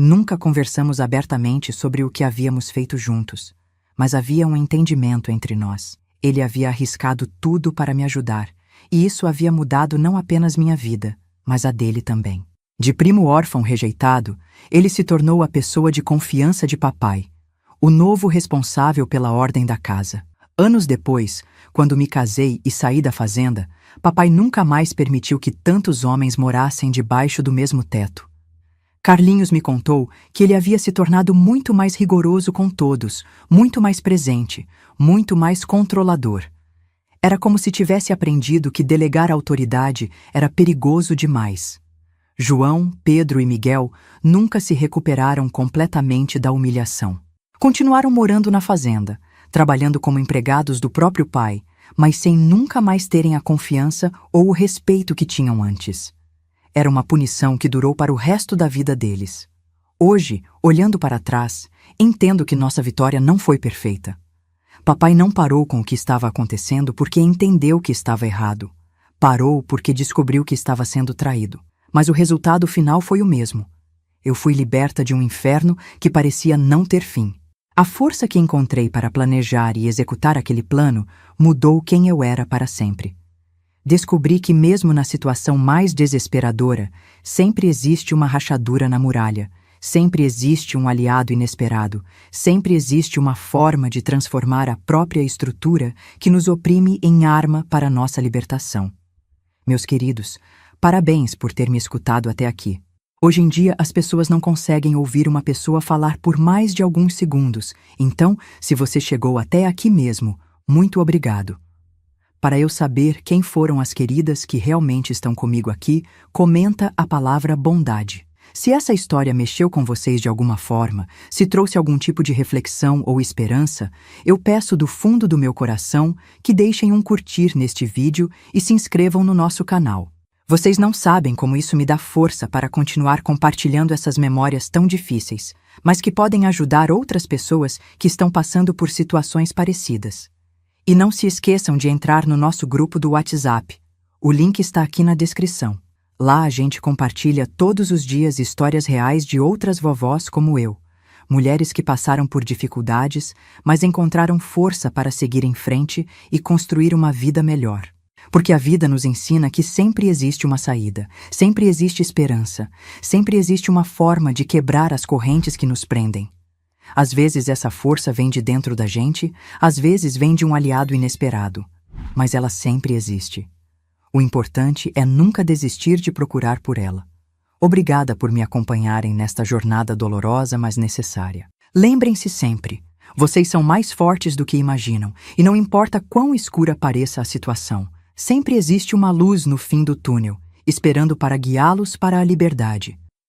Nunca conversamos abertamente sobre o que havíamos feito juntos, mas havia um entendimento entre nós. Ele havia arriscado tudo para me ajudar, e isso havia mudado não apenas minha vida, mas a dele também. De primo órfão rejeitado, ele se tornou a pessoa de confiança de papai, o novo responsável pela ordem da casa. Anos depois, quando me casei e saí da fazenda, papai nunca mais permitiu que tantos homens morassem debaixo do mesmo teto. Carlinhos me contou que ele havia se tornado muito mais rigoroso com todos, muito mais presente, muito mais controlador. Era como se tivesse aprendido que delegar autoridade era perigoso demais. João, Pedro e Miguel nunca se recuperaram completamente da humilhação. Continuaram morando na fazenda, trabalhando como empregados do próprio pai, mas sem nunca mais terem a confiança ou o respeito que tinham antes. Era uma punição que durou para o resto da vida deles. Hoje, olhando para trás, entendo que nossa vitória não foi perfeita. Papai não parou com o que estava acontecendo porque entendeu que estava errado. Parou porque descobriu que estava sendo traído. Mas o resultado final foi o mesmo. Eu fui liberta de um inferno que parecia não ter fim. A força que encontrei para planejar e executar aquele plano mudou quem eu era para sempre. Descobri que mesmo na situação mais desesperadora, sempre existe uma rachadura na muralha, sempre existe um aliado inesperado, sempre existe uma forma de transformar a própria estrutura que nos oprime em arma para nossa libertação. Meus queridos, parabéns por ter me escutado até aqui. Hoje em dia, as pessoas não conseguem ouvir uma pessoa falar por mais de alguns segundos, então, se você chegou até aqui mesmo, muito obrigado. Para eu saber quem foram as queridas que realmente estão comigo aqui, comenta a palavra bondade. Se essa história mexeu com vocês de alguma forma, se trouxe algum tipo de reflexão ou esperança, eu peço do fundo do meu coração que deixem um curtir neste vídeo e se inscrevam no nosso canal. Vocês não sabem como isso me dá força para continuar compartilhando essas memórias tão difíceis, mas que podem ajudar outras pessoas que estão passando por situações parecidas. E não se esqueçam de entrar no nosso grupo do WhatsApp. O link está aqui na descrição. Lá a gente compartilha todos os dias histórias reais de outras vovós como eu. Mulheres que passaram por dificuldades, mas encontraram força para seguir em frente e construir uma vida melhor. Porque a vida nos ensina que sempre existe uma saída, sempre existe esperança, sempre existe uma forma de quebrar as correntes que nos prendem. Às vezes essa força vem de dentro da gente, às vezes vem de um aliado inesperado, mas ela sempre existe. O importante é nunca desistir de procurar por ela. Obrigada por me acompanharem nesta jornada dolorosa, mas necessária. Lembrem-se sempre, vocês são mais fortes do que imaginam, e não importa quão escura pareça a situação, sempre existe uma luz no fim do túnel, esperando para guiá-los para a liberdade.